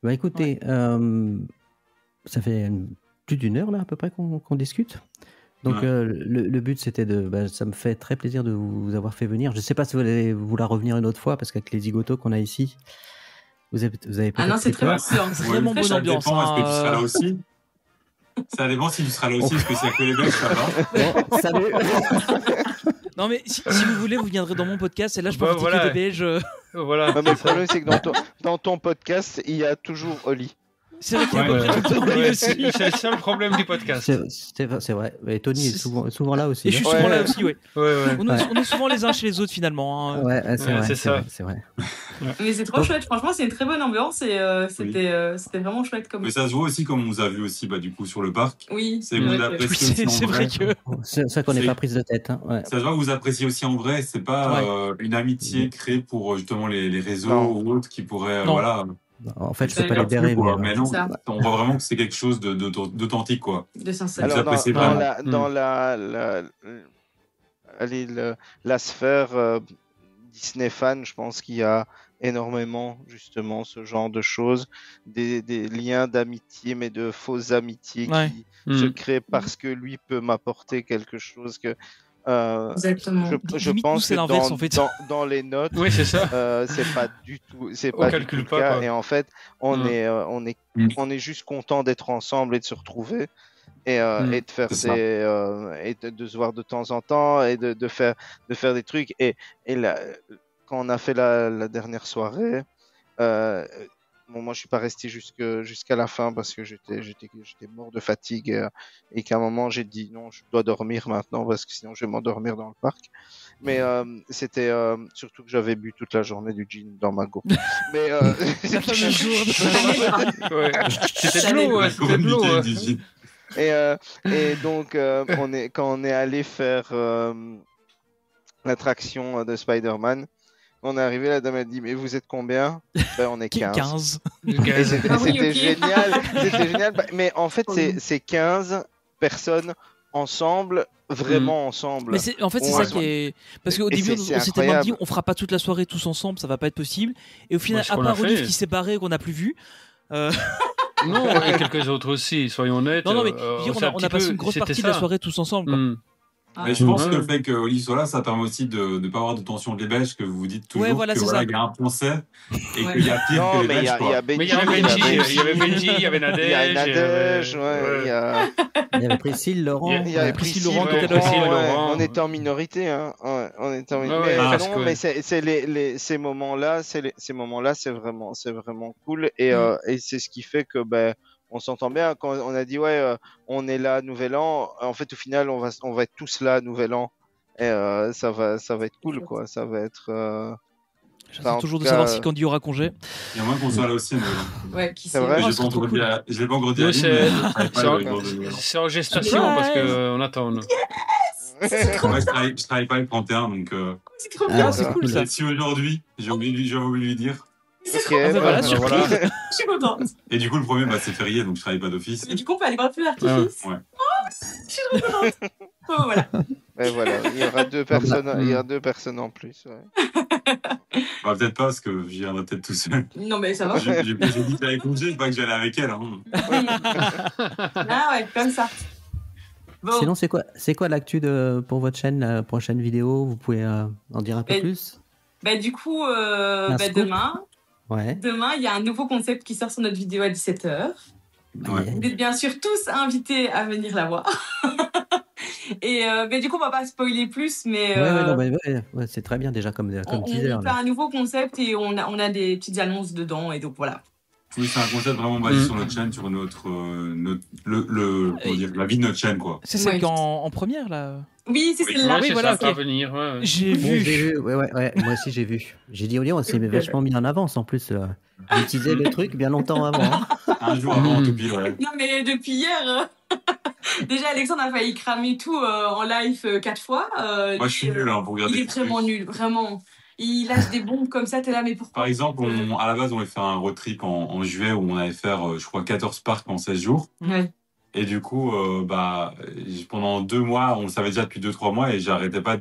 Bah écoutez, ça fait plus d'une heure là à peu près qu'on discute. Donc le but c'était ça me fait très plaisir de vous avoir fait venir. Je ne sais pas si vous allez vouloir revenir une autre fois parce qu'avec les zigotos qu'on a ici, vous avez peut-être. Ah non, c'est très bon, c'est vraiment bonne ambiance. Ça dépend, est-ce que tu seras là aussi? Ça dépend si tu seras là aussi, parce que c'est que les Belges, ça va. Salut. Non mais si vous voulez, vous viendrez dans mon podcast et là je peux vous dire des Belges. Voilà. Mais le problème c'est que dans ton podcast, il y a toujours Oli. C'est vrai qu'il y a à peu près tout le temps aussi. C'est le seul problème du podcast. C'est vrai. Et Tony est souvent là aussi. Et je suis souvent là aussi, ouais. On est souvent les uns chez les autres finalement. Hein. Ouais, c'est vrai. Mais c'est trop chouette. Franchement, c'est une très bonne ambiance et c'était vraiment chouette comme. Mais ça se voit aussi comme on vous a vu aussi du coup sur le parc. Oui. C'est vous appréciez aussi en vrai. C'est ça qu'on n'est pas prise de tête. Hein. Ouais. Ça se voit que vous appréciez aussi en vrai. C'est pas une amitié créée pour justement les réseaux ou autres qui pourraient voilà. En fait, je peux pas les dérer, mais non, on voit vraiment que c'est quelque chose d'authentique, quoi. De sincère. Alors, dans la sphère Disney fan, je pense qu'il y a énormément, justement, ce genre de choses, des liens d'amitié, mais de fausses amitiés qui se créent parce que lui peut m'apporter quelque chose que... Exactement. Je pense que l'inverse, en fait. dans les notes, oui, c'est ça. C'est pas du tout, c'est on pas calcule du tout le cas. quoi. Et en fait, on est juste content d'être ensemble et de se retrouver et de faire et de se voir de temps en temps et de faire des trucs. Et là, quand on a fait la dernière soirée, moi, je suis pas resté jusqu'à la fin parce que j'étais mort de fatigue et qu'à un moment j'ai dit non, je dois dormir maintenant parce que sinon je vais m'endormir dans le parc. Mais c'était surtout que j'avais bu toute la journée du gin dans ma gourde. Mais la fameuse journée. C'était de l'eau. Et donc quand on est allé faire l'attraction de Spider-Man. On est arrivé, la dame a dit, mais vous êtes combien? Ben, on est 15. Et c'était génial. C'était génial. Mais en fait, c'est 15 personnes ensemble, vraiment ensemble. Mais en fait, c'est ça qui est... Parce qu'au début, on s'était même dit, on fera pas toute la soirée tous ensemble, ça va pas être possible. Et au final, à part Olive qui s'est barré, qu'on n'a plus vu... Non, et quelques autres aussi, soyons honnêtes. Non, mais on a passé une grosse partie de la soirée tous ensemble. Quoi. Mais je pense que le fait que Oli soit là, ça permet aussi de ne pas avoir de tension avec les Belges, que vous vous dites toujours qu'il y a un Français et qu'il y a pire que les Belges. Mais il y avait Benji, il y avait Nadège. Il y avait Priscille, Laurent. Il y avait Priscille, Laurent qui était là. On était en minorité. Hein. On était en minorité. Mais ces moments-là, c'est vraiment cool. Et c'est ce qui fait que on s'entend bien. Quand on a dit on est là Nouvel An, en fait au final on va être tous là Nouvel An et ça va être cool quoi. Ça va être. J'attends toujours de savoir si Candy aura congé. Il y a moins qu'on soit là aussi. Mais... Ouais, qui c'est vrai. Je l'ai pas encore dit. C'est en gestation parce qu'on attend. Je travaille pas le 31 donc. C'est trop bien, c'est cool ça. Si aujourd'hui j'ai oublié de lui dire. Voilà, surprise. Je suis contente. Et du coup, le premier, c'est férié, donc je travaille pas d'office. Et du coup, on peut aller voir le feu d'artifice. Ouais. Je suis trop contente. Voilà. Et voilà, il y aura deux personnes en plus. Peut-être pas, parce que je viendrai peut-être tout seul. Non, mais ça va. J'ai dit que j'allais congé, pas que j'allais avec elle. Ah ouais, comme ça. Bon. Sinon, c'est quoi l'actu pour votre chaîne, la prochaine vidéo? Vous pouvez en dire un peu plus? Du coup, demain... Ouais. Demain, il y a un nouveau concept qui sort sur notre vidéo à 17h. Ouais. Vous êtes bien sûr tous invités à venir la voir. Mais du coup, on va pas spoiler plus, mais ouais, c'est très bien déjà comme on teaser. fait un nouveau concept et on a des petites annonces dedans, et donc voilà. Oui, c'est un concept vraiment basé sur notre chaîne, sur la vie de notre chaîne, quoi. C'est celle qui est en première, là. Oui, c'est celle-là. Oui, voilà, ça va venir. J'ai vu. Ouais, moi aussi j'ai vu. J'ai dit, on s'est vachement mis en avance en plus. J'ai utilisé le truc bien longtemps avant. Hein. Un jour avant, tout pile, ouais. Non, mais depuis hier, déjà Alexandre a failli cramer tout en live 4 fois. Moi, je suis nul pour regarder. Il est vraiment nul, vraiment. Il lâche des bombes comme ça, t'es là, mais pourquoi? Par exemple, à la base, on avait fait un road trip en juillet où on allait faire, je crois, 14 parcs en 16 jours. Ouais. Et du coup, pendant 2 mois, on le savait déjà depuis 2-3 mois et j'arrêtais pas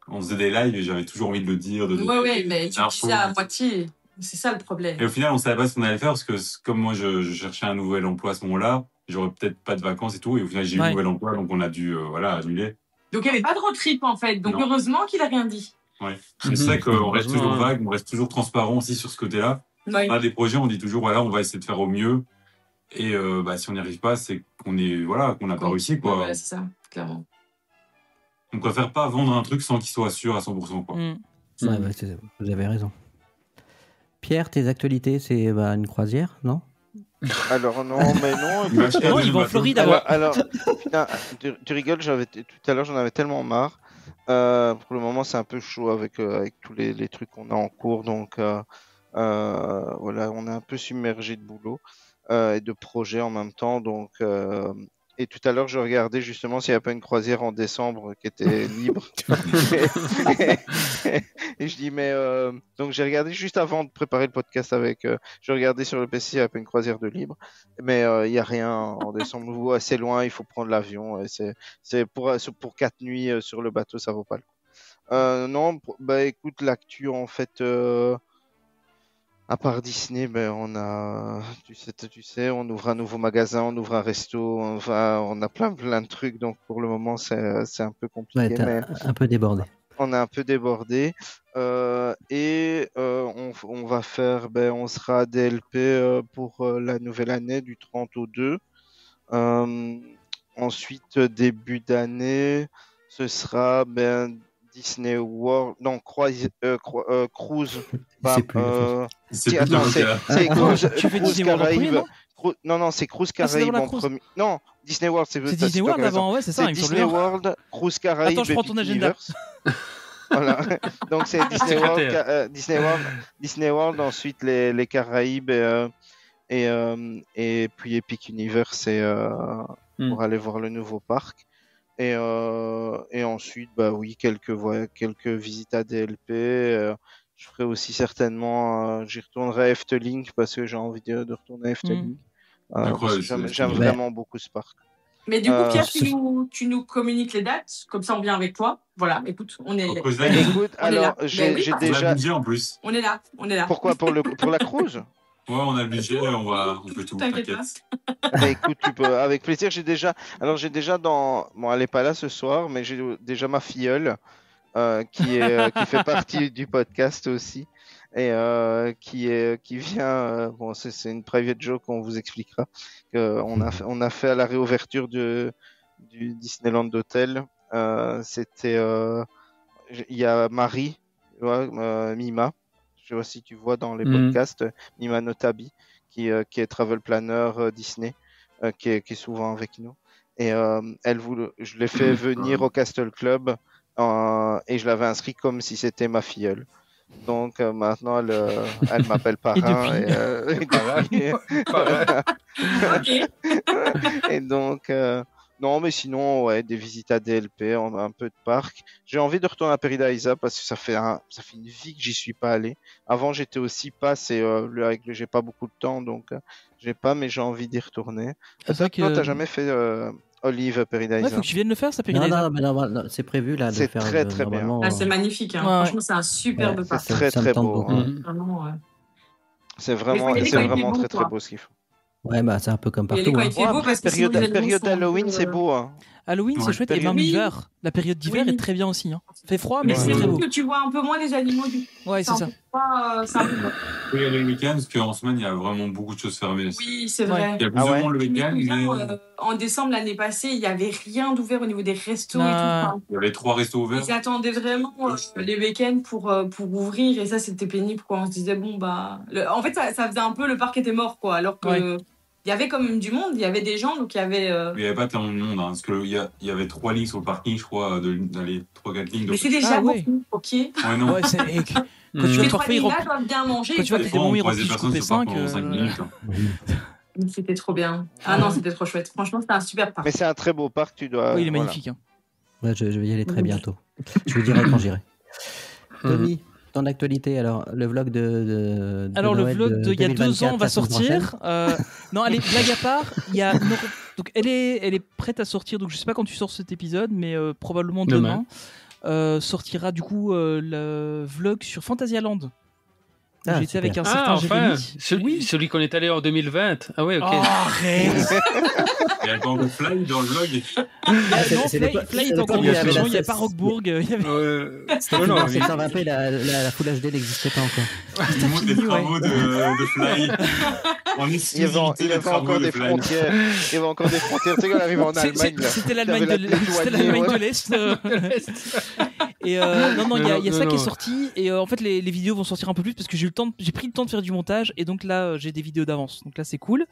on faisait des lives et j'avais toujours envie de le dire. Ouais, mais tu dis ça à moitié. C'est ça le problème. Et au final, on savait pas ce qu'on allait faire parce que comme moi, je cherchais un nouvel emploi à ce moment-là, j'aurais peut-être pas de vacances et tout. Et au final, j'ai eu un nouvel emploi, donc on a dû annuler. Donc il n'y avait pas de road trip en fait. Donc heureusement qu'il a rien dit. Ouais. C'est vrai qu'on reste toujours vague, on reste toujours transparent aussi sur ce côté-là. Ouais. On a des projets, on dit toujours on va essayer de faire au mieux. Et si on n'y arrive pas, c'est qu'on n'a pas réussi, quoi. Ouais, c'est ça, clairement. On préfère pas vendre un truc sans qu'il soit sûr à 100%, quoi. Vous avez raison. Pierre, tes actualités, c'est une croisière, non? Alors non. Non, ils vont en Floride alors putain, tu rigoles, tout à l'heure j'en avais tellement marre. Pour le moment c'est un peu chaud avec tous les trucs qu'on a en cours, donc voilà, on est un peu submergé de boulot et de projets en même temps, donc et tout à l'heure je regardais justement s'il n'y avait pas une croisière en décembre qui était libre. Et je dis donc j'ai regardé juste avant de préparer le podcast je regardais sur le PC s'il n'y avait pas une croisière de libre, mais il n'y a rien en décembre. Vous assez loin, il faut prendre l'avion. C'est pour 4 nuits sur le bateau, ça vaut pas le coup. Non, écoute, l'actu en fait. À part Disney, on a, tu sais, on ouvre un nouveau magasin, on ouvre un resto, on a plein de trucs, donc pour le moment c'est un peu compliqué. Ouais, mais un peu débordé. On est un peu débordé on va faire, on sera à DLP pour la nouvelle année du 30 au 2. Ensuite début d'année, ce sera Disney World, non, Cruise. C'est Cruise Caraïbes. Non, c'est Cruise Caraïbes en premier. Non, Disney World, c'est Disney World avant, ouais, c'est ça. C'est Disney World, Cruise Caraïbes. Attends, je prends ton agenda. Voilà. Donc c'est Disney World, ensuite les Caraïbes et puis Epic Universe pour aller voir le nouveau parc. Et ensuite, quelques visites à DLP. Je ferai aussi certainement, j'y retournerai à Efteling parce que j'ai envie de retourner à Efteling. J'aime vraiment beaucoup ce parc. Mais du coup, Pierre, tu nous communiques les dates, comme ça on vient avec toi. Voilà, écoute, on est. Écoute, alors j'ai déjà. En plus. On est là. Pourquoi pour la cruise? Ouais, on a le budget, on peut tout. T'inquiète pas. Écoute, tu peux, avec plaisir. J'ai déjà bon, elle est pas là ce soir, mais j'ai déjà ma filleule qui fait partie du podcast aussi et qui vient. Bon, c'est une private joke qu'on vous expliquera. On a fait à la réouverture du Disneyland d'hôtel. C'était, il y a Marie, Mima. Je sais pas si tu vois dans les podcasts, Mima Notabi, qui est travel planner Disney, qui est souvent avec nous. Et je l'ai fait venir au Castle Club et je l'avais inscrit comme si c'était ma filleule. Donc maintenant, elle m'appelle parrain. Et donc... non, mais sinon, ouais, des visites à DLP, on a un peu de parc. J'ai envie de retourner à Paradisa parce que ça fait une vie que j'y suis pas allé. Avant, j'étais aussi pass et j'ai pas beaucoup de temps, donc mais j'ai envie d'y retourner. Toi, t'as jamais fait Olive Paradisa? Ouais, faut que tu viennes le faire, ça Paradisa. Non, c'est prévu là de c'est faire. C'est très bien. C'est magnifique, hein. Franchement, c'est un superbe parc. C'est très beau. Vraiment, c'est vraiment très beau ce qu'ils font. Ouais, c'est un peu comme partout. Période Halloween, c'est beau. Hein. Halloween, c'est Ouais. chouette. Et même l'hiver. La période d'hiver est très bien aussi. Hein. Fait froid, mais Mais c'est c'est très beau. vrai que tu vois un peu moins les animaux du coup. Ouais, c'est ça. C'est un peu Oui, il y a les week-ends, parce qu'en semaine, il y a vraiment beaucoup de choses fermées. Oui, c'est vrai. Il y a plus de monde le week-end, mais En décembre l'année passée, il n'y avait rien d'ouvert au niveau des restos et tout. Enfin, il y avait 3 restos ouverts. ils attendaient vraiment les week-ends pour ouvrir et ça c'était pénible quoi. On se disait bon bah en fait ça faisait un peu le parc était mort quoi alors que il y avait quand même du monde, il y avait des gens donc il y avait Mais il n'y avait pas tellement de monde, hein, parce qu'il y avait 3 lignes sur le parking, je crois, dans les 3-4 lignes. Mais c'est déjà beaucoup, ok. Ouais, non. Ouais, c'est... Quand tu Les vas parfois, là doivent bien manger. Quand tu vois que des moments ils remplissent coupé 5. C'était trop bien. Ah non, c'était trop chouette. Franchement, c'était un super parc. Mais c'est un très beau parc, tu dois. Oui, il est magnifique. Hein. Ouais, je vais y aller très bientôt. Je vous dirai quand j'irai. Tommy, ton actualité, alors le vlog de alors Noël le vlog d'il y a 2 ans va sortir. Non, allez, blague à part, il y a donc elle est prête à sortir. Donc je sais pas quand tu sors cet épisode, mais probablement demain. Sortira du coup le vlog sur Fantasyland. J'étais avec un certain Jérémy. Celui qu'on est allé en 2020. Ah ouais, ok. Oh, arrête. Il y a encore Fly dans le vlog. Fly est en construction, il n'y a pas Rockbourg. C'était 720p, la Full HD n'existait pas encore. Il montre les travaux de Fly. Il y avait encore des frontières. Il y avait encore des frontières. Tu sais, on arrive en Allemagne. C'était l'Allemagne de l'Est. Et non, il y a ça qui est sorti. Et en fait, les vidéos vont sortir un peu plus parce que j'ai pris le temps de faire du montage. Et donc là, j'ai des vidéos d'avance. Donc là, c'est cool.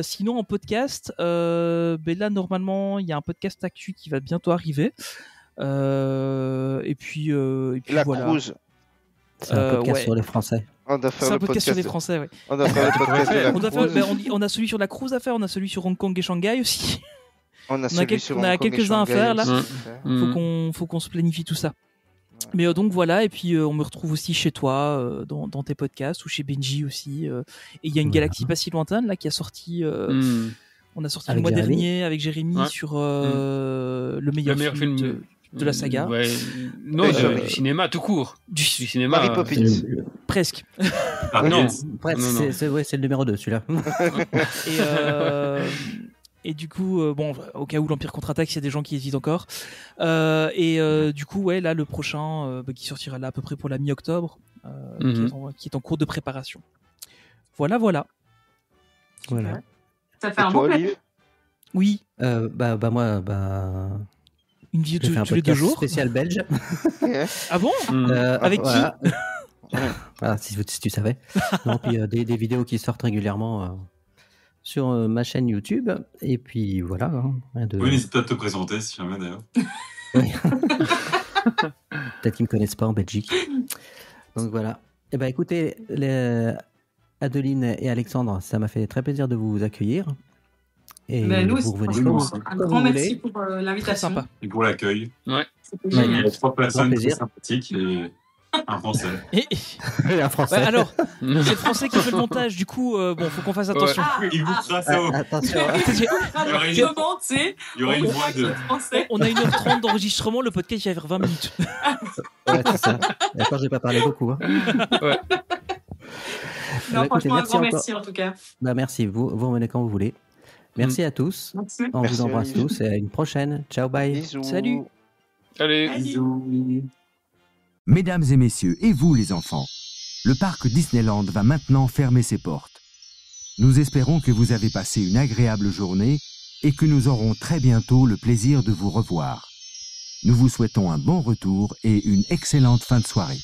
Sinon, en podcast, ben là, normalement, il y a un podcast actu qui va bientôt arriver. Et puis la voilà. Cruise. C'est un podcast sur les Français. C'est un podcast sur les Français, ouais. On doit faire le podcast de la Cruise. On a celui sur la Cruise à faire, on a celui sur Hong Kong et Shanghai aussi. On a quelques-uns à faire là. Faut qu'on se planifie tout ça. Mais donc voilà, et puis on me retrouve aussi chez toi, dans tes podcasts, ou chez Benji aussi. Et il y a une galaxie pas si lointaine là qui a sorti. On a sorti avec le mois dernier avec Jérémy sur le meilleur film de la saga. Ouais. Non, du cinéma tout court. Du cinéma. Mary Poppins. Presque. Non, c'est le numéro 2 celui-là. Et du coup, bon, au cas où l'Empire contre-attaque, s'il y a des gens qui hésitent encore. Du coup, ouais, là, le prochain qui sortira là à peu près pour la mi-octobre, qui est en cours de préparation. Voilà. Ça fait un bon plaisir. Oui. Moi, une vidéo tous les 2 jours. Spécial belge. Ah bon avec qui voilà, si tu savais. Non, puis des vidéos qui sortent régulièrement sur ma chaîne YouTube. Et puis voilà. Oui, n'hésite pas à te présenter si jamais d'ailleurs. Peut-être qu'ils ne me connaissent pas en Belgique. Donc voilà. Eh ben, écoutez, Adeline et Alexandre, ça m'a fait très plaisir de vous accueillir. Et nous vous revenez un grand merci pour l'invitation. Sympa. Et pour l'accueil. Ouais. Il y a 3 personnes très sympathiques et un Français. Et un Français. Ouais, alors, c'est le Français qui fait le montage, du coup, faut qu'on fasse attention. Il vous fera ça. Attention. Il y aura une voix de Français. On a 1h30 d'enregistrement, le podcast il va faire 20 minutes. Ouais, c'est ça. D'accord, j'ai pas parlé beaucoup. Hein. Ouais. Non, franchement, un grand merci en tout cas. Merci, vous revenez quand vous voulez. Merci à tous. Merci. On vous embrasse tous et à une prochaine. Ciao, bye. Bisous. Salut. Allez. bisous. Mesdames et messieurs, et vous les enfants, le parc Disneyland va maintenant fermer ses portes. Nous espérons que vous avez passé une agréable journée et que nous aurons très bientôt le plaisir de vous revoir. Nous vous souhaitons un bon retour et une excellente fin de soirée.